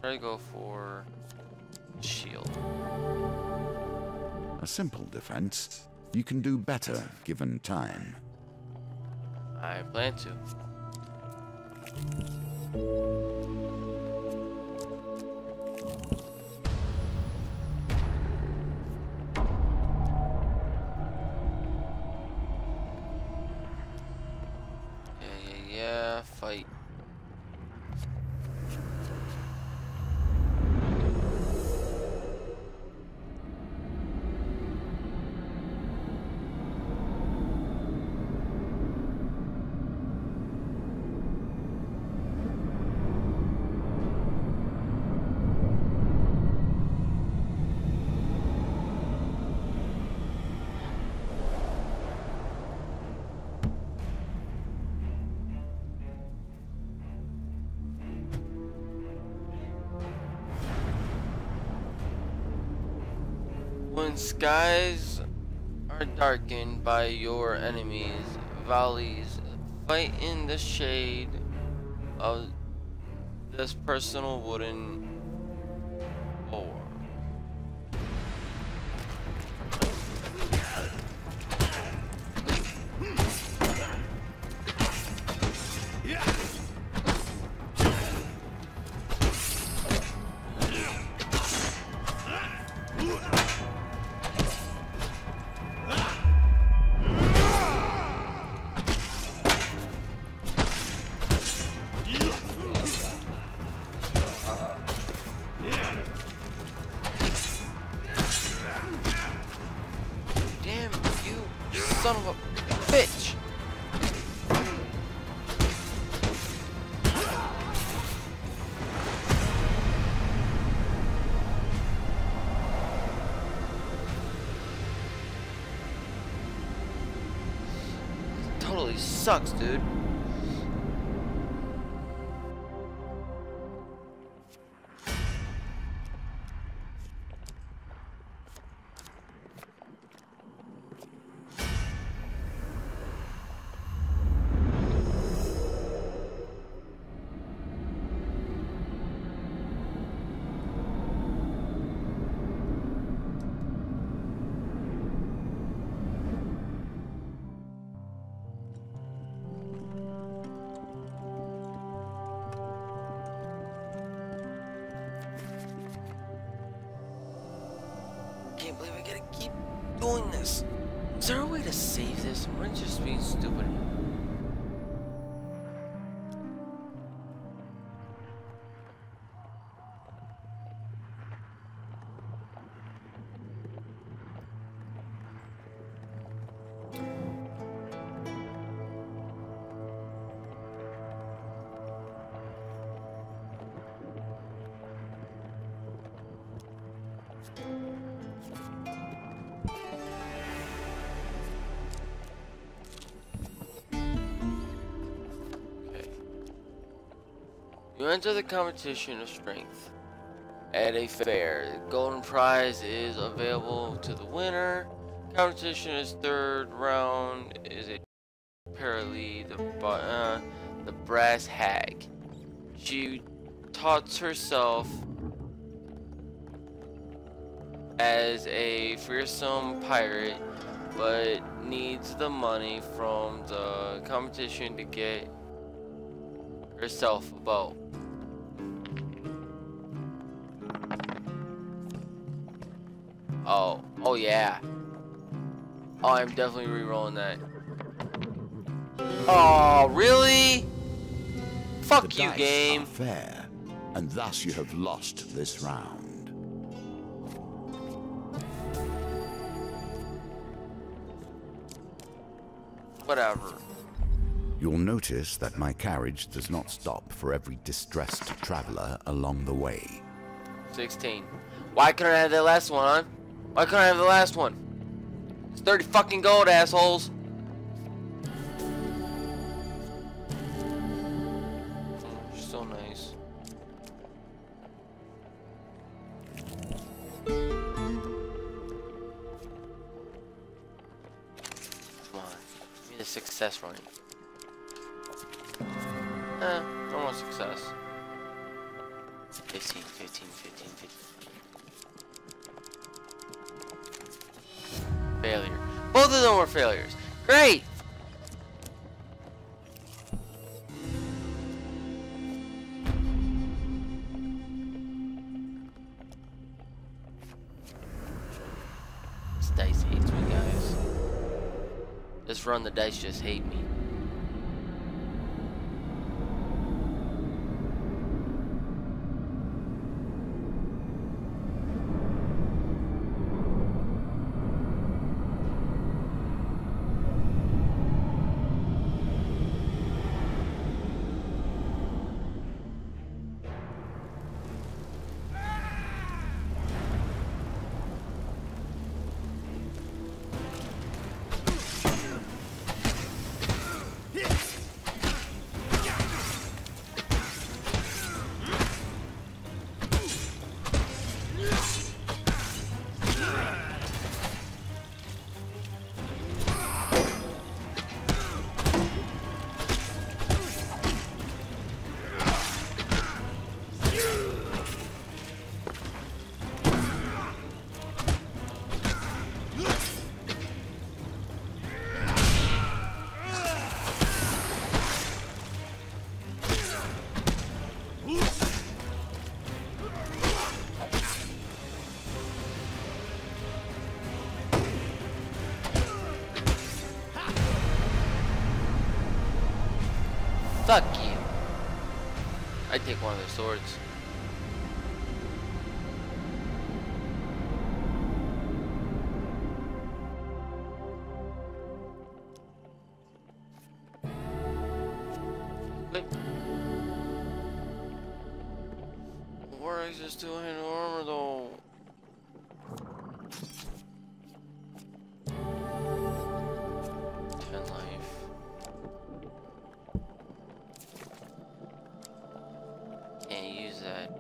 Try to go for shield. A simple defense. You can do better given time. I plan to. Yeah, fight. When skies are darkened by your enemies' valleys, fight in the shade of this personal wooden board. Damn you, son of a bitch! Totally sucks, dude. Can't believe I gotta keep doing this. Is there a way to save this? Or am I just being stupid? You enter the competition of strength. at a fair. The golden prize is available to the winner. Competition is third round is a apparently the brass hag. She touts herself as a fearsome pirate, but needs the money from the competition to get herself a boat. Oh yeah. Oh, I'm definitely re-rolling that. Oh, really? Fuck The you, dice game. are fair, and thus you have lost this round. Whatever. You'll notice that my carriage does not stop for every distressed traveler along the way. 16. Why couldn't I have that last one, huh? Why couldn't I have the last one? It's 30 fucking gold, assholes. You're so nice. Come on. Give me the success running. No more success. 15, 15, 15, 15. Failure. Both of them were failures. Great! This dice hates me, guys. This run, the dice just hate me. Fuck you. I'd take one of their swords. Click. What is this doing in armor though? Can't use that.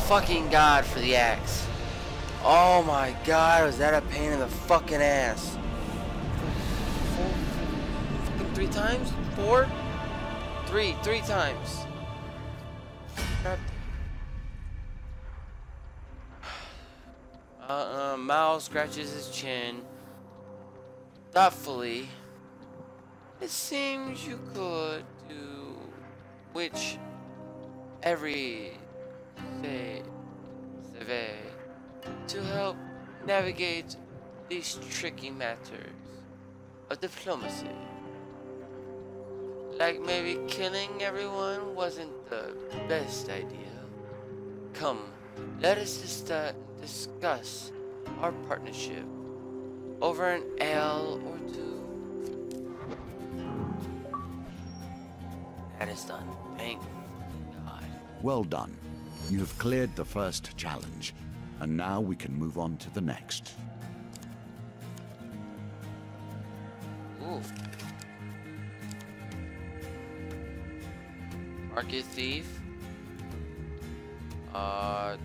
fucking god for the axe. Oh my god, was that a pain in the fucking ass? Fucking 3 times? 4? 3 times. God. Mal scratches his chin thoughtfully. It seems you could do which every say to help navigate these tricky matters of diplomacy. Like maybe killing everyone wasn't the best idea. Come, let us discuss our partnership over an ale or two. That is done. Thank God. Well done. You have cleared the first challenge, and now we can move on to the next. Ooh. Market thief.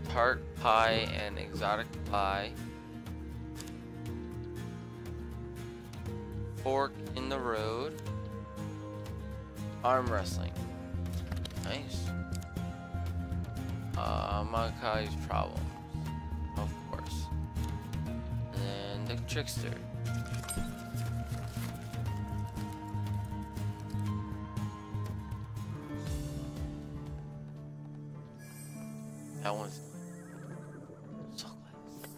Tart pie and exotic pie. Fork in the road. Arm wrestling. Nice. Malachi's problems. Of course. And the trickster. That one's so close.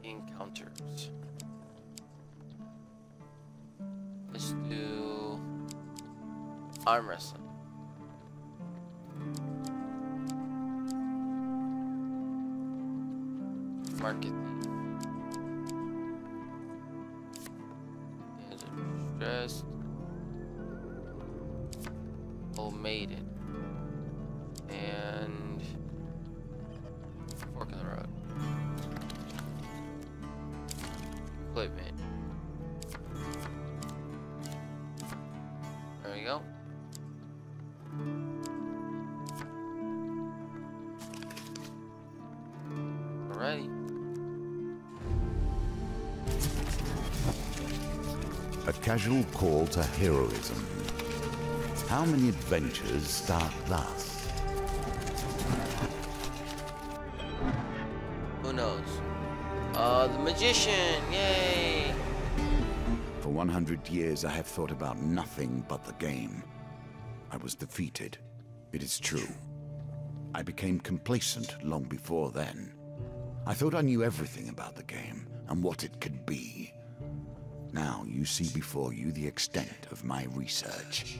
Encounters. Let's do arm wrestling. Market thief. Dressed. Old maiden. And fork in the road. Equipment. There we go. Alrighty. A casual call to heroism. How many adventures start thus? Who knows? The magician! Yay! For 100 years I have thought about nothing but the game. I was defeated. It is true. I became complacent long before then. I thought I knew everything about the game and what it could be. Now you see before you the extent of my research.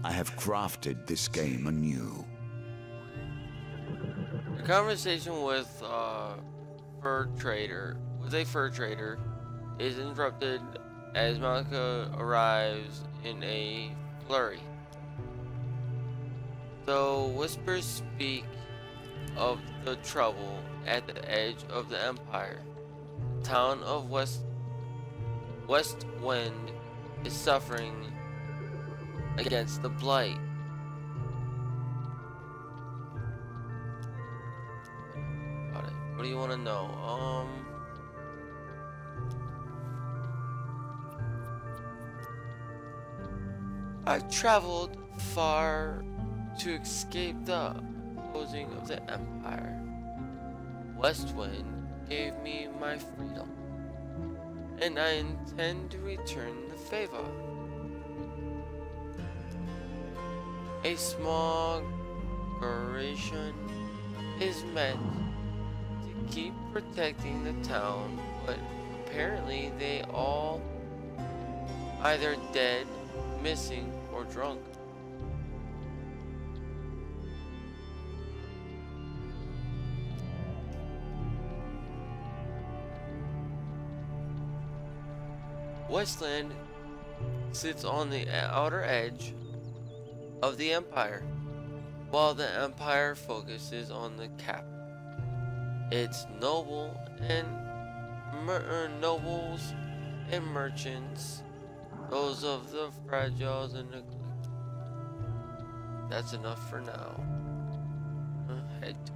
I have crafted this game anew. The conversation with a fur trader is interrupted as Malika arrives in a flurry. Though whispers speak of the trouble at the edge of the Empire, the town of Westwind is suffering against the blight. Got it. What do you want to know? I've traveled far to escape the opposing of the Empire. Westwind gave me my freedom, and I intend to return the favor. A small corporation is meant to keep protecting the town, but apparently they all either dead, missing, or drunk. Westland sits on the outer edge of the Empire, while the Empire focuses on the capital. Its nobles and merchants those of the fragile and neglected. That's enough for now. Head to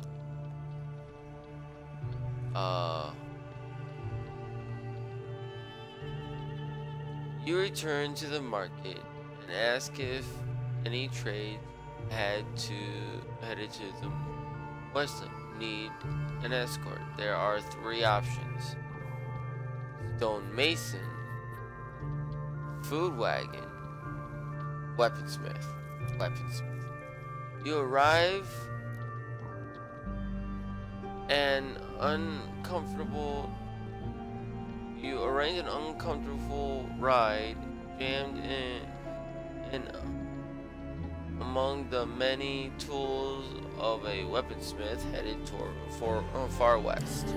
You return to the market and ask if any trade headed to the Westland need an escort. There are 3 options: stonemason, food wagon, weaponsmith. You arrive You arrange an uncomfortable ride jammed in among the many tools of a weaponsmith headed toward far west.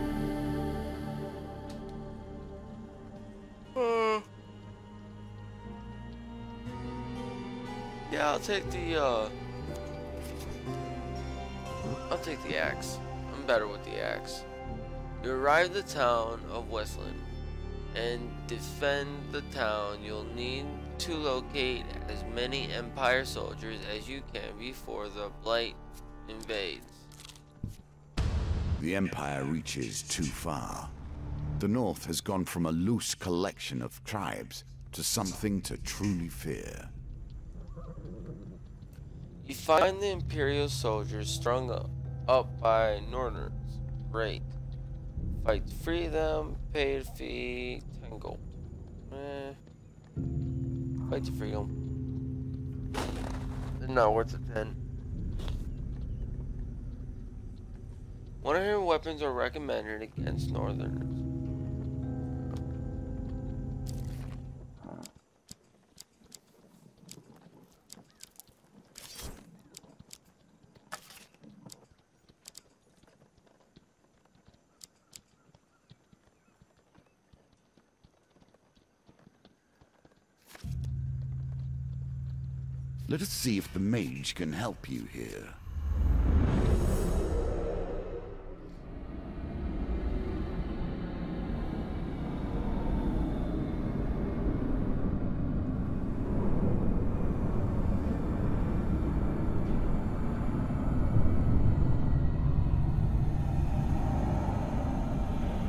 Yeah, I'll take the axe. I'm better with the axe. You arrive at the town of Westland and defend the town. You'll need to locate as many Empire soldiers as you can before the Blight invades. The Empire reaches too far. The North has gone from a loose collection of tribes to something to truly fear. You find the Imperial soldiers strung up by Northerners. Great. Fight to free them, pay a fee, 10 gold. Fight to free them. They're not worth a 10. 100 weapons are recommended against Northerners. Let us see if the mage can help you here.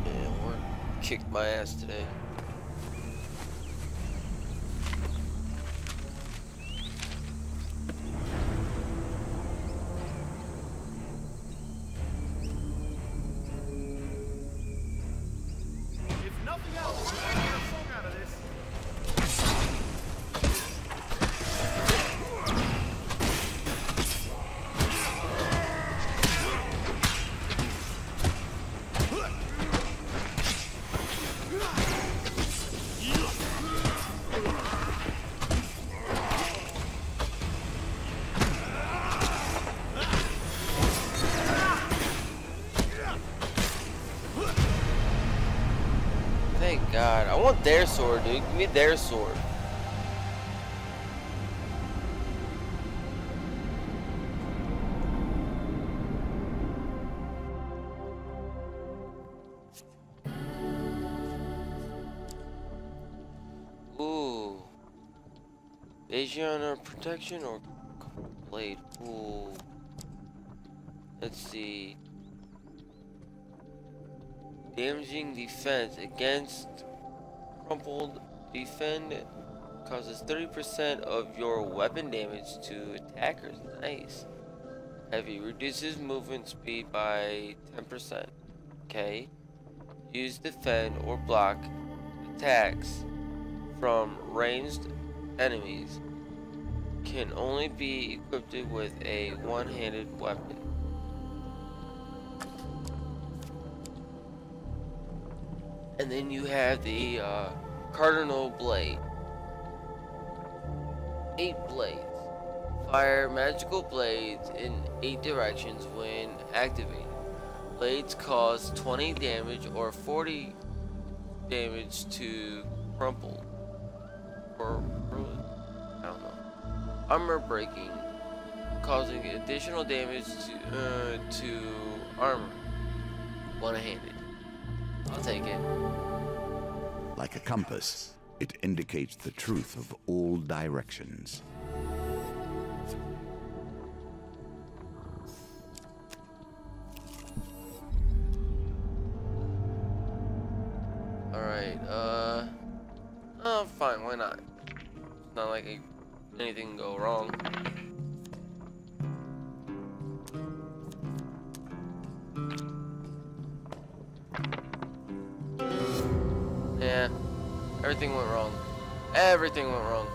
Yeah, work kicked my ass today. Thank God. I want their sword, dude. Give me their sword. Ooh. Asian or protection or blade. Ooh. Let's see. Damaging defense against crumpled defend causes 30% of your weapon damage to attackers. Nice. Heavy reduces movement speed by 10%. Okay. Use defend or block attacks from ranged enemies. Can only be equipped with a one-handed weapon. And then you have the Cardinal Blade. 8 blades. Fire magical blades in 8 directions when activated. Blades cause 20 damage or 40 damage to crumpled. Or, I don't know. Armor breaking. Causing additional damage to armor. One-handed. I'll take it. Like a compass, It indicates the truth of all directions. Alright, oh, fine, why not? It's not like anything can go wrong. Yeah, everything went wrong. Everything went wrong.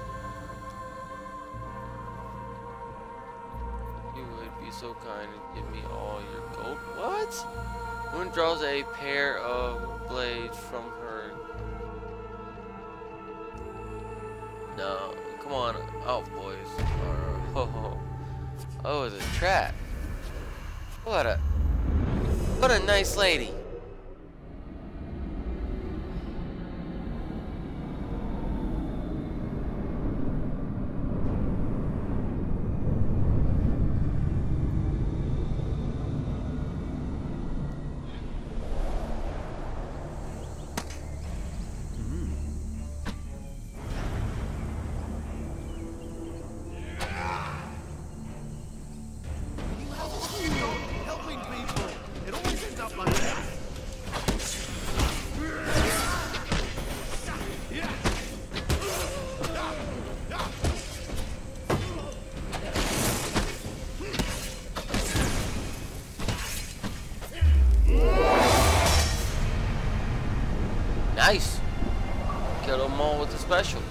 You would be so kind and give me all your gold. What? Moon draws a pair of blades from her. No, come on, out, boys. Oh, it's a trap. What a nice lady. Helping people. It always ends up like that. Nice. Kill them all with the special.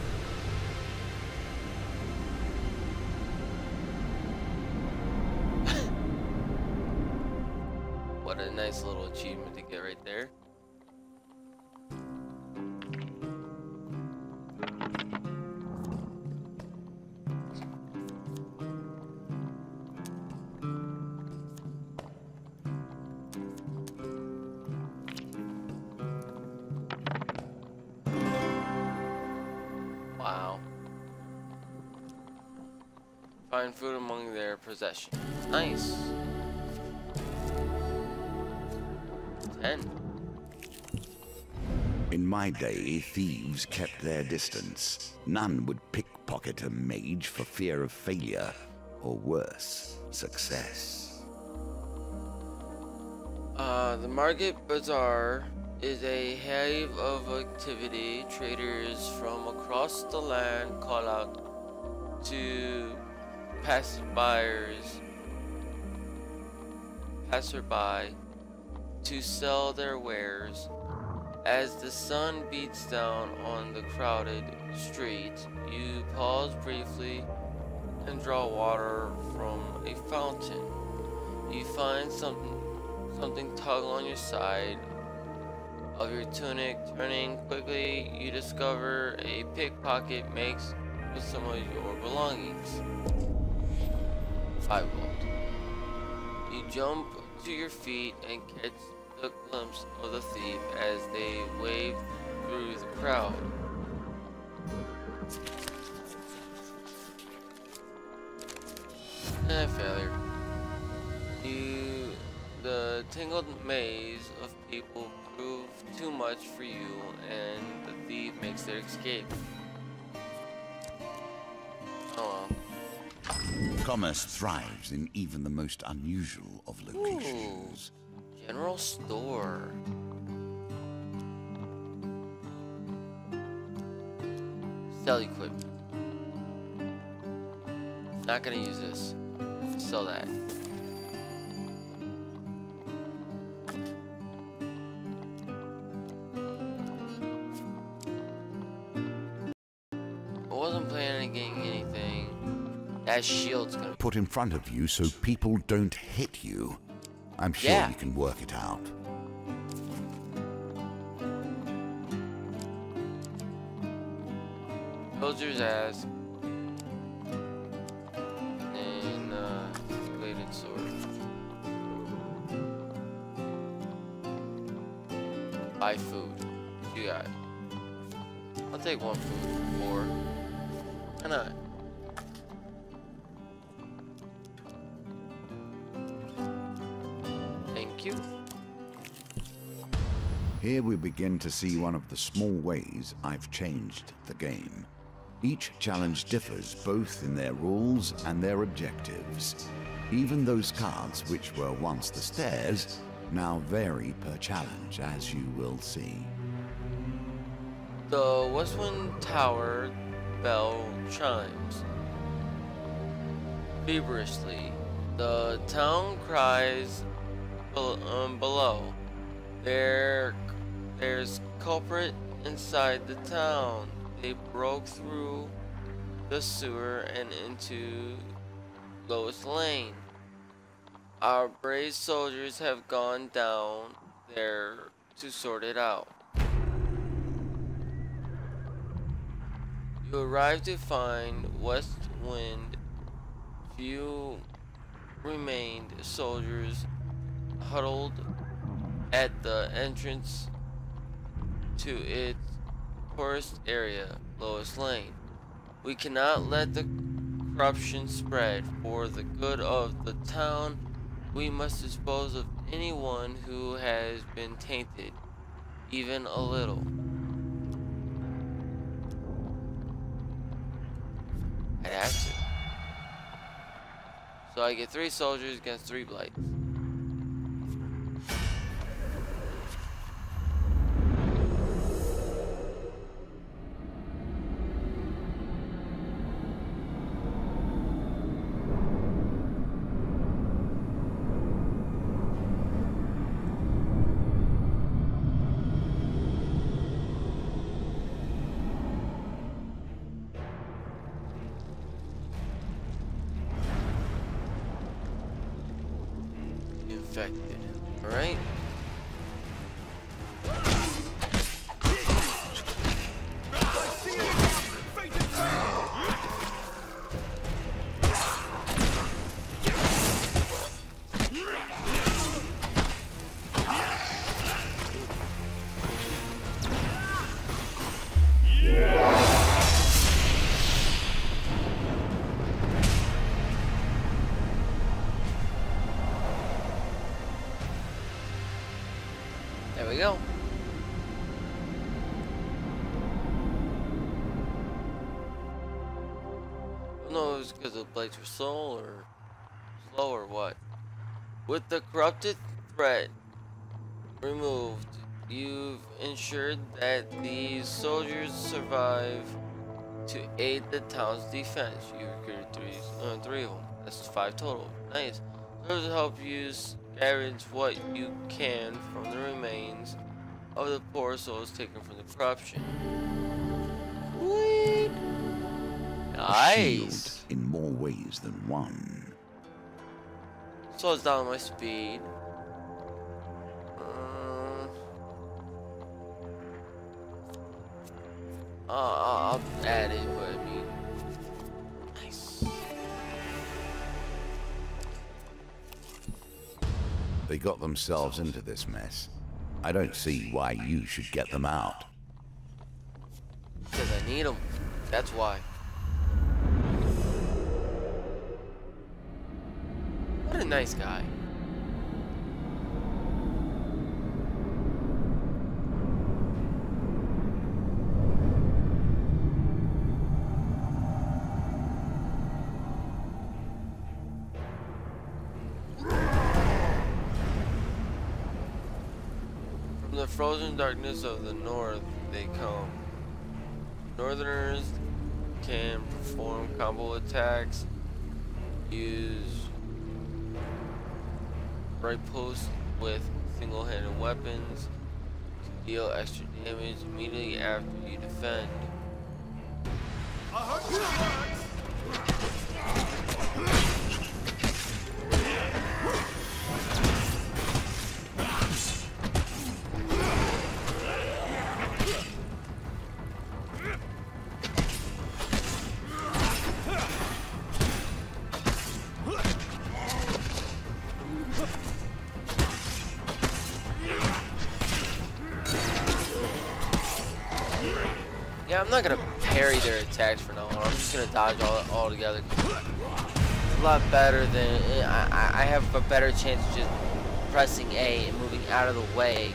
What a nice little achievement to get right there. Wow. Find food among their possessions. Nice. 10. In my day, thieves kept their distance. None would pickpocket a mage for fear of failure, or worse, success. The Market Bazaar is a hive of activity. Traders from across the land call out to passerby to sell their wares. As the sun beats down on the crowded streets, you pause briefly and draw water from a fountain. You find something tug on your side of your tunic. Turning quickly, you discover a pickpocket makes with some of your belongings. 5 gold. You jump to your feet and catch a glimpse of the thief as they wave through the crowd. Failure. The tangled maze of people prove too much for you, and the thief makes their escape. Oh well. Commerce thrives in even the most unusual of locations. Ooh, general store. Sell equipment. Not gonna use this. Sell that. I wasn't planning on getting anything. That shield's gonna Put in front of you so people don't hit you. I'm sure Yeah. you can work it out. Soldier's ass. And bladed sword. Buy food. What you got? I'll take 1 food. 4. Why not? Thank you. Here we begin to see one of the small ways I've changed the game. Each challenge differs both in their rules and their objectives. Even those cards which were once the stairs now vary per challenge, as you will see. The Westwind Tower bell chimes feverishly. The town cries below. There's culprit inside the town. They broke through the sewer and into Lois Lane. Our brave soldiers have gone down there to sort it out. You arrive to find Westwind. Few remained soldiers huddled at the entrance to its poorest area, Lois Lane. We cannot let the corruption spread. For the good of the town, we must dispose of anyone who has been tainted, even a little. I'd have to. So I get 3 soldiers against 3 blights. Infected. Alright. There we go. I don't know if it's because the blades were slow or what. With the corrupted threat removed, you've ensured that these soldiers survive to aid the town's defense. You recruited 3 of them. That's 5 total. Nice. Those will help you scavenge what you can from the remains of the poor souls taken from the corruption. Sweet. A shield Nice. in more ways than one. Slows down my speed. I'll add it, but I mean, nice. They got themselves into this mess. I don't see why you should get them out. Because I need them. That's why. What a nice guy. From the frozen darkness of the north they come. Northerners can perform combo attacks, use right posts with single-handed weapons to deal extra damage immediately after you defend. I hope it works. Yeah, I'm not gonna parry their attacks for now. I'm just gonna dodge all together. It's a lot better than I have a better chance of just pressing A and moving out of the way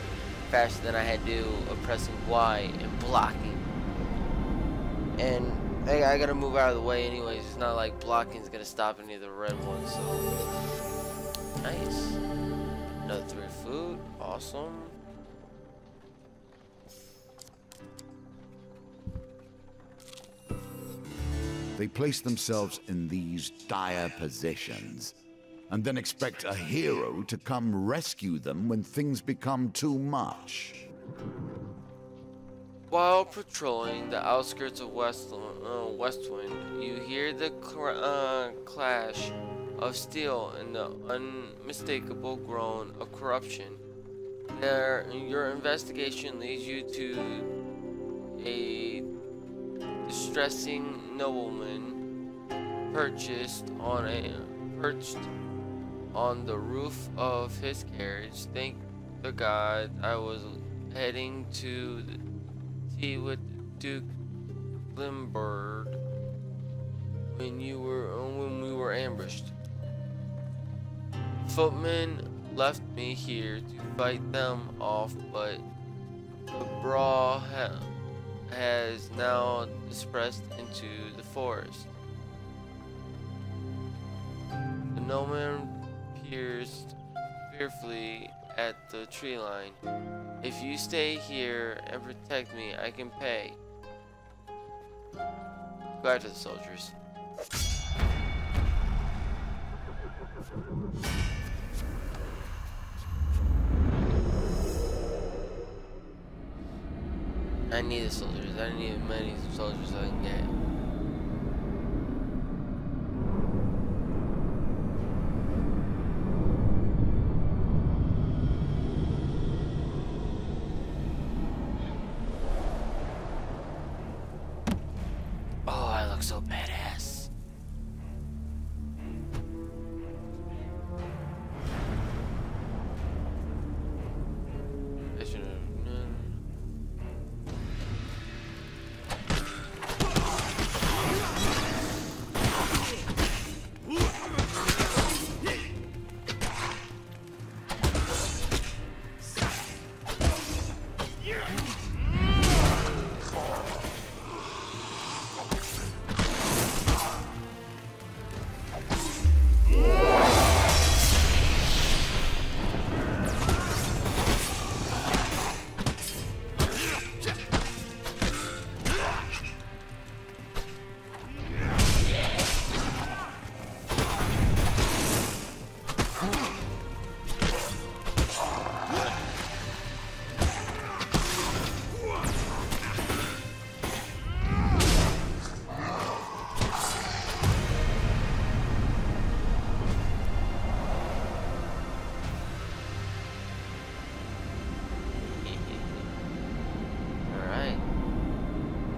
faster than I had to pressing Y and blocking. And I gotta move out of the way anyways. It's not like blocking is gonna stop any of the red ones. So nice. Another 3 food. Awesome. They place themselves in these dire positions, and then expect a hero to come rescue them when things become too much. While patrolling the outskirts of Westwind, you hear the clash of steel and the unmistakable groan of corruption. Your investigation leads you to a distressing nobleman perched on the roof of his carriage. Thank the God I was heading to tea with Duke Limburg when we were ambushed. Footmen left me here to fight them off, but the brawl has now dispersed into the forest. The gnomon peers fearfully at the tree line. If you stay here and protect me, I can pay. Go after the soldiers. I need the soldiers. I need as many soldiers as I can get. Oh, I look so badass. I should have.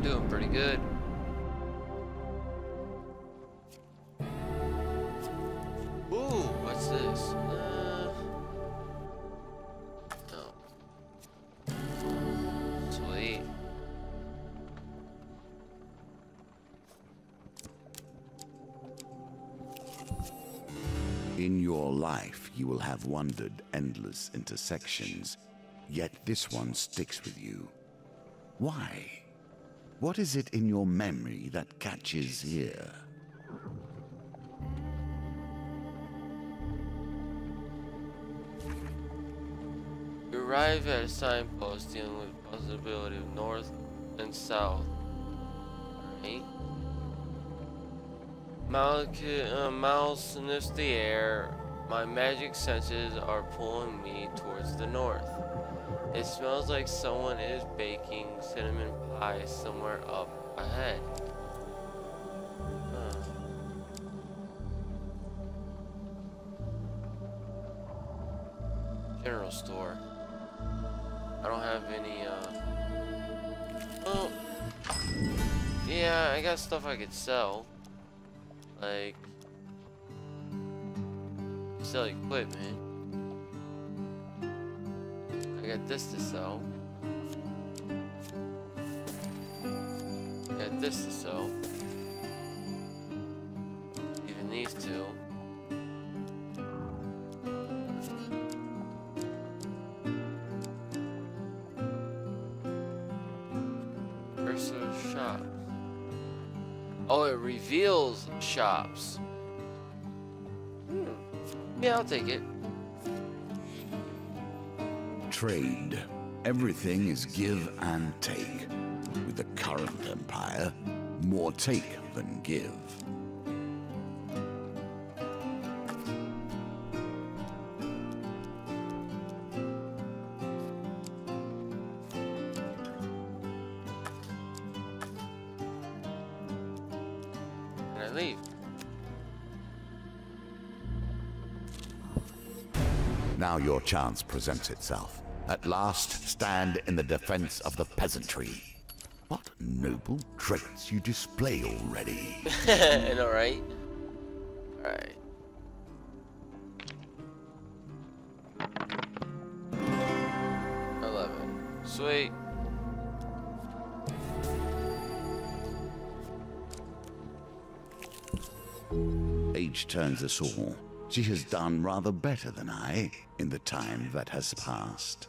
Doing pretty good. Ooh, what's this? No. Sweet. In your life, you will have wandered endless intersections, yet this one sticks with you. Why? What is it in your memory that catches here? You arrive at a signpost dealing with the possibility of north and south. Alright. Mouse sniffs the air. My magic senses are pulling me towards the north. It smells like someone is baking cinnamon pie somewhere up ahead. Huh. General store. I don't have any, oh. Yeah, I got stuff I could sell. Like, sell equipment. I got this to sell. I got this to sell. Even these two. Oh, it reveals shops. Yeah, I'll take it. Trade. Everything is give and take. With the current empire, more take than give. Can I leave? Now your chance presents itself. At last, stand in the defense of the peasantry. What noble traits you display already. I know, right? Alright. Sweet. Age turns us all. She has done rather better than I in the time that has passed.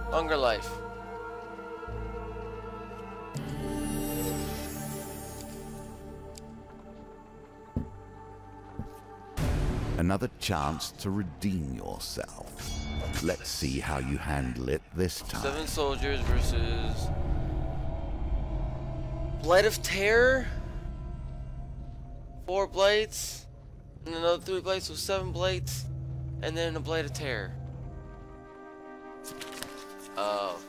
Hunger life. Another chance to redeem yourself. Let's see how you handle it this time. 7 soldiers versus Blade of Terror. 4 blades. And another 3 blades, so 7 blades. And then a Blade of Terror. Oh.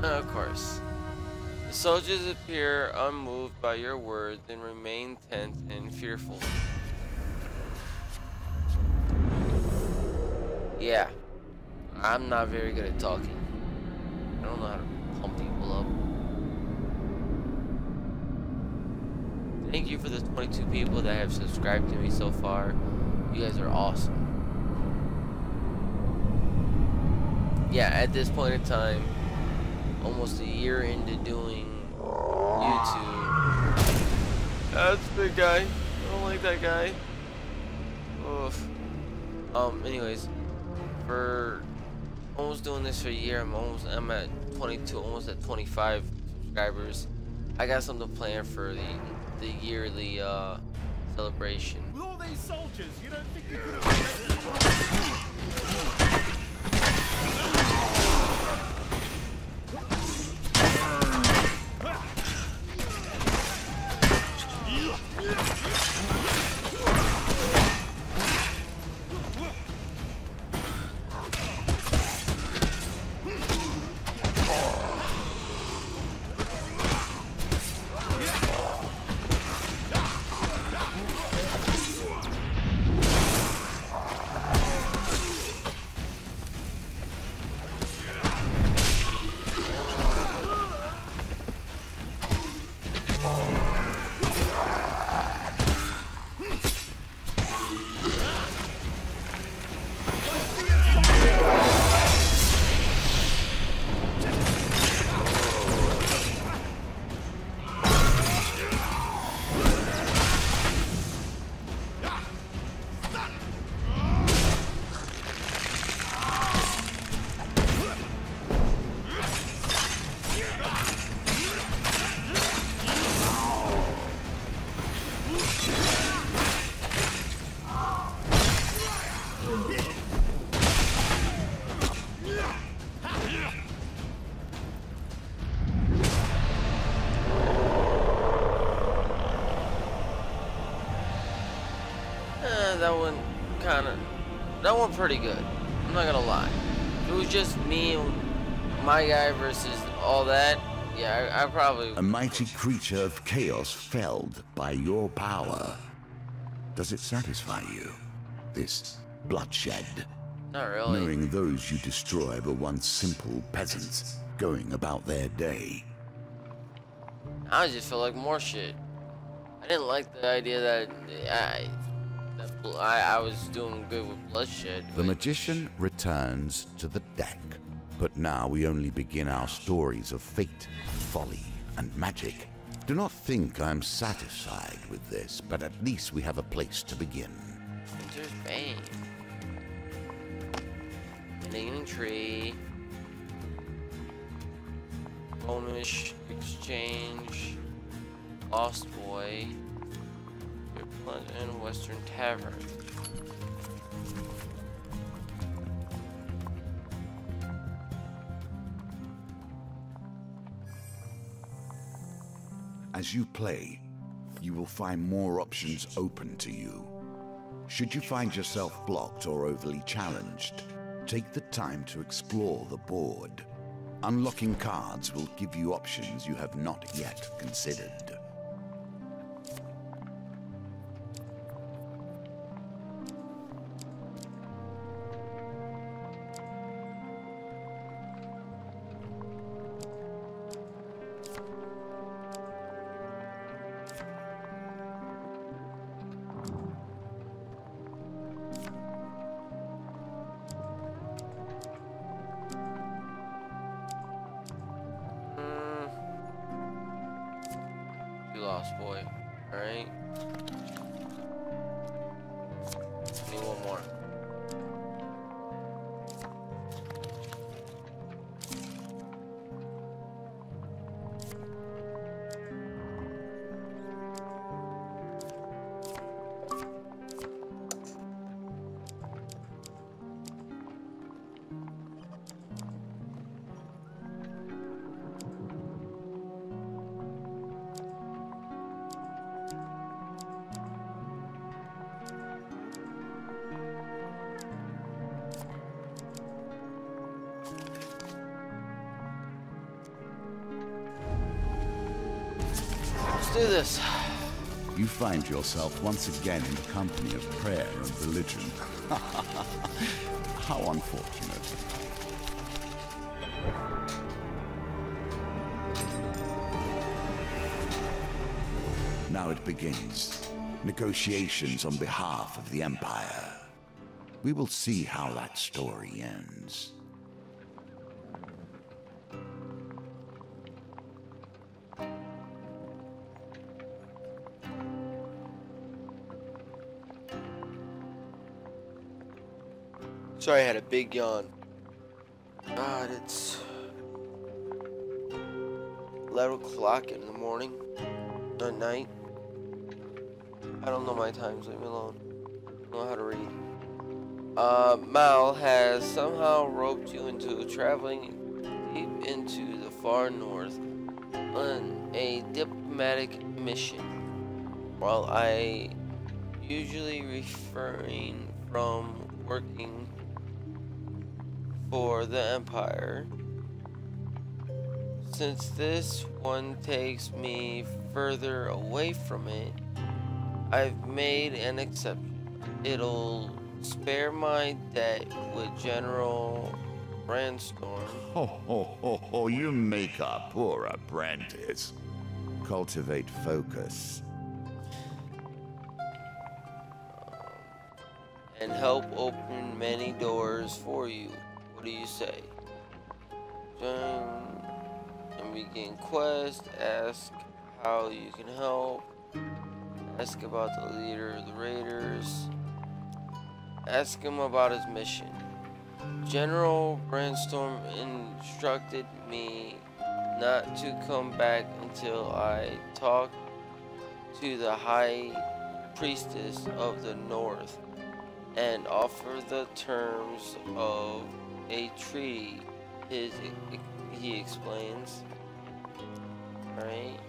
Of course. The soldiers appear unmoved by your words and remain tense and fearful. Yeah. I'm not very good at talking. I don't know how to pump people up. Thank you for the 22 people that have subscribed to me so far. You guys are awesome. Yeah, at this point in time, almost a year into doing YouTube. That's a big guy. I don't like that guy. Oof. Anyways, for almost doing this for a year, I'm at 22, almost at 25 subscribers. I got something planned for the yearly celebration. With all these soldiers, you don't think you could have... That one pretty good. I'm not gonna lie. If it was just me and my guy versus all that, yeah, I probably... A mighty creature of chaos felled by your power. Does it satisfy you? This bloodshed? Not really. Knowing those you destroy were once simple peasants going about their day. I just feel like more shit. I didn't like the idea that I was doing good with bloodshed. The magician returns to the deck, but now we only begin our stories of fate, folly, and magic. Do not think I'm satisfied with this, but at least we have a place to begin. There's Bane. Hanging tree. Bonus exchange. Lost Boy. Pleasant Western Tavern. As you play, you will find more options open to you. Should you find yourself blocked or overly challenged, take the time to explore the board. Unlocking cards will give you options you have not yet considered. You Lost Boy. Alright. Need one more. Let's do this. You find yourself once again in the company of prayer and religion. How unfortunate. Now it begins. Negotiations on behalf of the Empire. We will see how that story ends. Sorry, I had a big yawn. God, it's 11 o'clock in the morning, at night. I don't know my times, leave me alone. I don't know how to read. Mal has somehow roped you into traveling deep into the far north on a diplomatic mission. While I usually refrain from working for the Empire, since this one takes me further away from it, I've made an exception. It'll spare my debt with General Brandstorm. Ho, you make a poor apprentice. Cultivate focus. And help open many doors for you. What do you say? Join and begin quest. Ask how you can help. Ask about the leader of the raiders. Ask him about his mission. General Brandstorm instructed me not to come back until I talk to the High Priestess of the North and offer the terms of a treaty. He explains. Alright.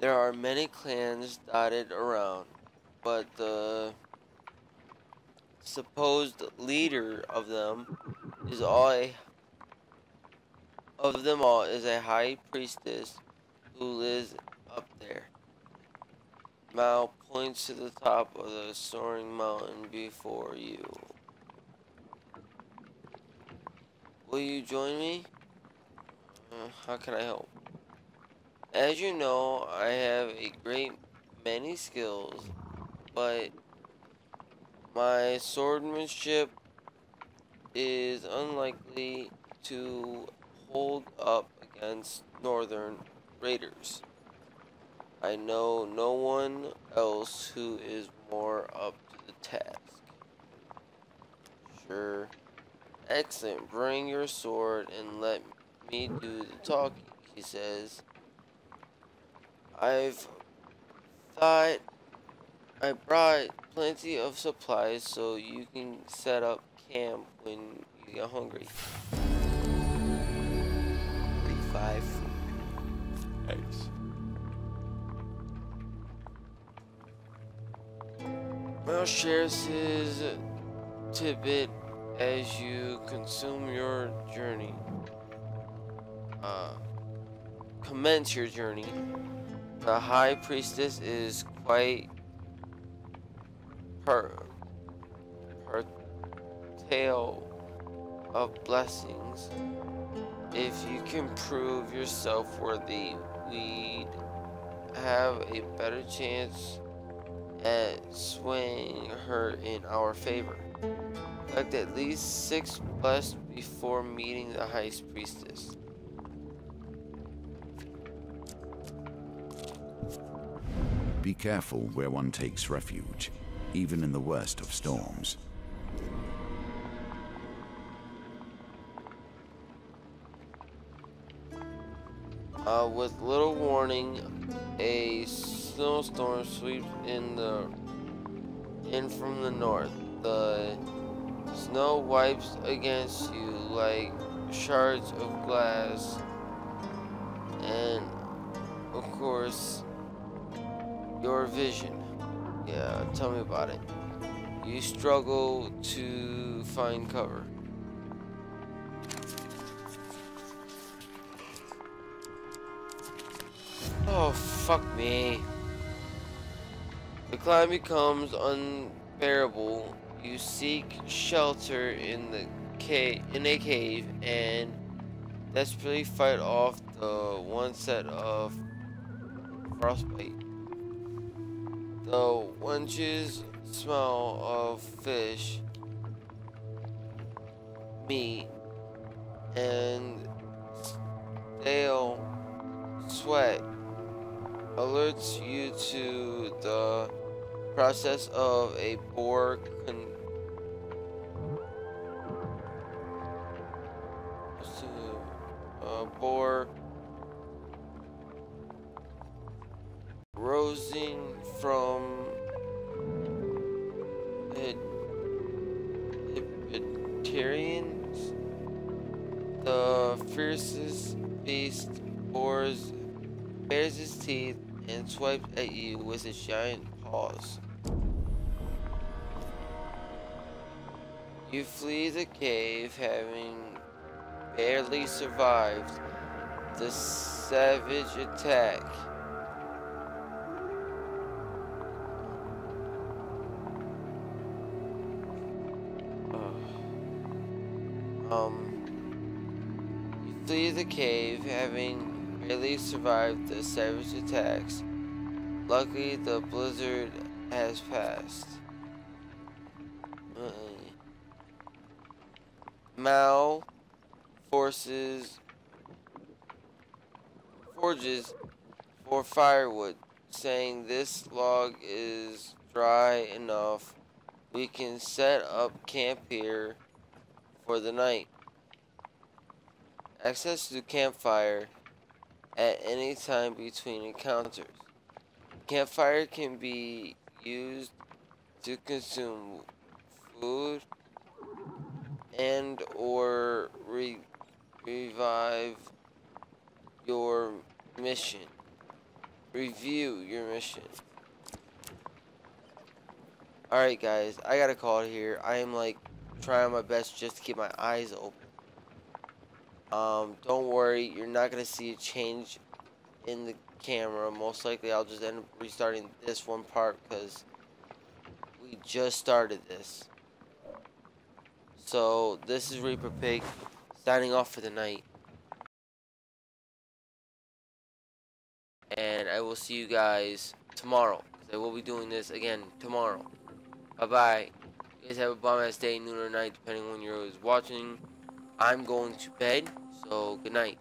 There are many clans dotted around, but the supposed leader of them all is a high priestess who lives up there. Mal points to the top of the soaring mountain before you. Will you join me? How can I help? As you know, I have a great many skills, but my swordsmanship is unlikely to hold up against northern raiders. I know no one else who is more up to the task. Excellent. Bring your sword and let me do the talking, he says. I've thought I brought plenty of supplies so you can set up camp when you get hungry. 45. Eggs. Mel shares his tidbit as you consume your journey. Commence your journey. The High Priestess is quite her tale of blessings. If you can prove yourself worthy, we'd have a better chance at swaying her in our favor. Collect at least 6 blessed before meeting the High Priestess. Be careful where one takes refuge, even in the worst of storms. With little warning, a snowstorm sweeps in from the north. The snow wipes against you like shards of glass, and of course, your vision. Yeah, tell me about it. You struggle to find cover. Oh, fuck me. The climb becomes unbearable. You seek shelter in a cave and desperately fight off the one set of frostbite. The wenches smell of fish, meat, and stale sweat alerts you to the process of a boar rising from Hipparians. The fiercest beast bares its teeth and swipes at you with its giant paws. You flee the cave, having barely survived the savage attack. You flee the cave, having barely survived the savage attacks. Luckily, the blizzard has passed. Mal forges for firewood, saying this log is dry enough. We can set up camp here for the night. Access to the campfire at any time between encounters. Campfire can be used to consume food and or revive your mission. Review your mission. Alright guys, I gotta call it here. I am like trying my best just to keep my eyes open. Don't worry, you're not gonna see a change in the camera. Most likely I'll just end up restarting this one part because we just started this. So this is Reaper Pig signing off for the night. And I will see you guys tomorrow. I will be doing this again tomorrow. Bye bye. You guys have a bomb ass day, noon or night, depending on when you're watching. I'm going to bed, so good night.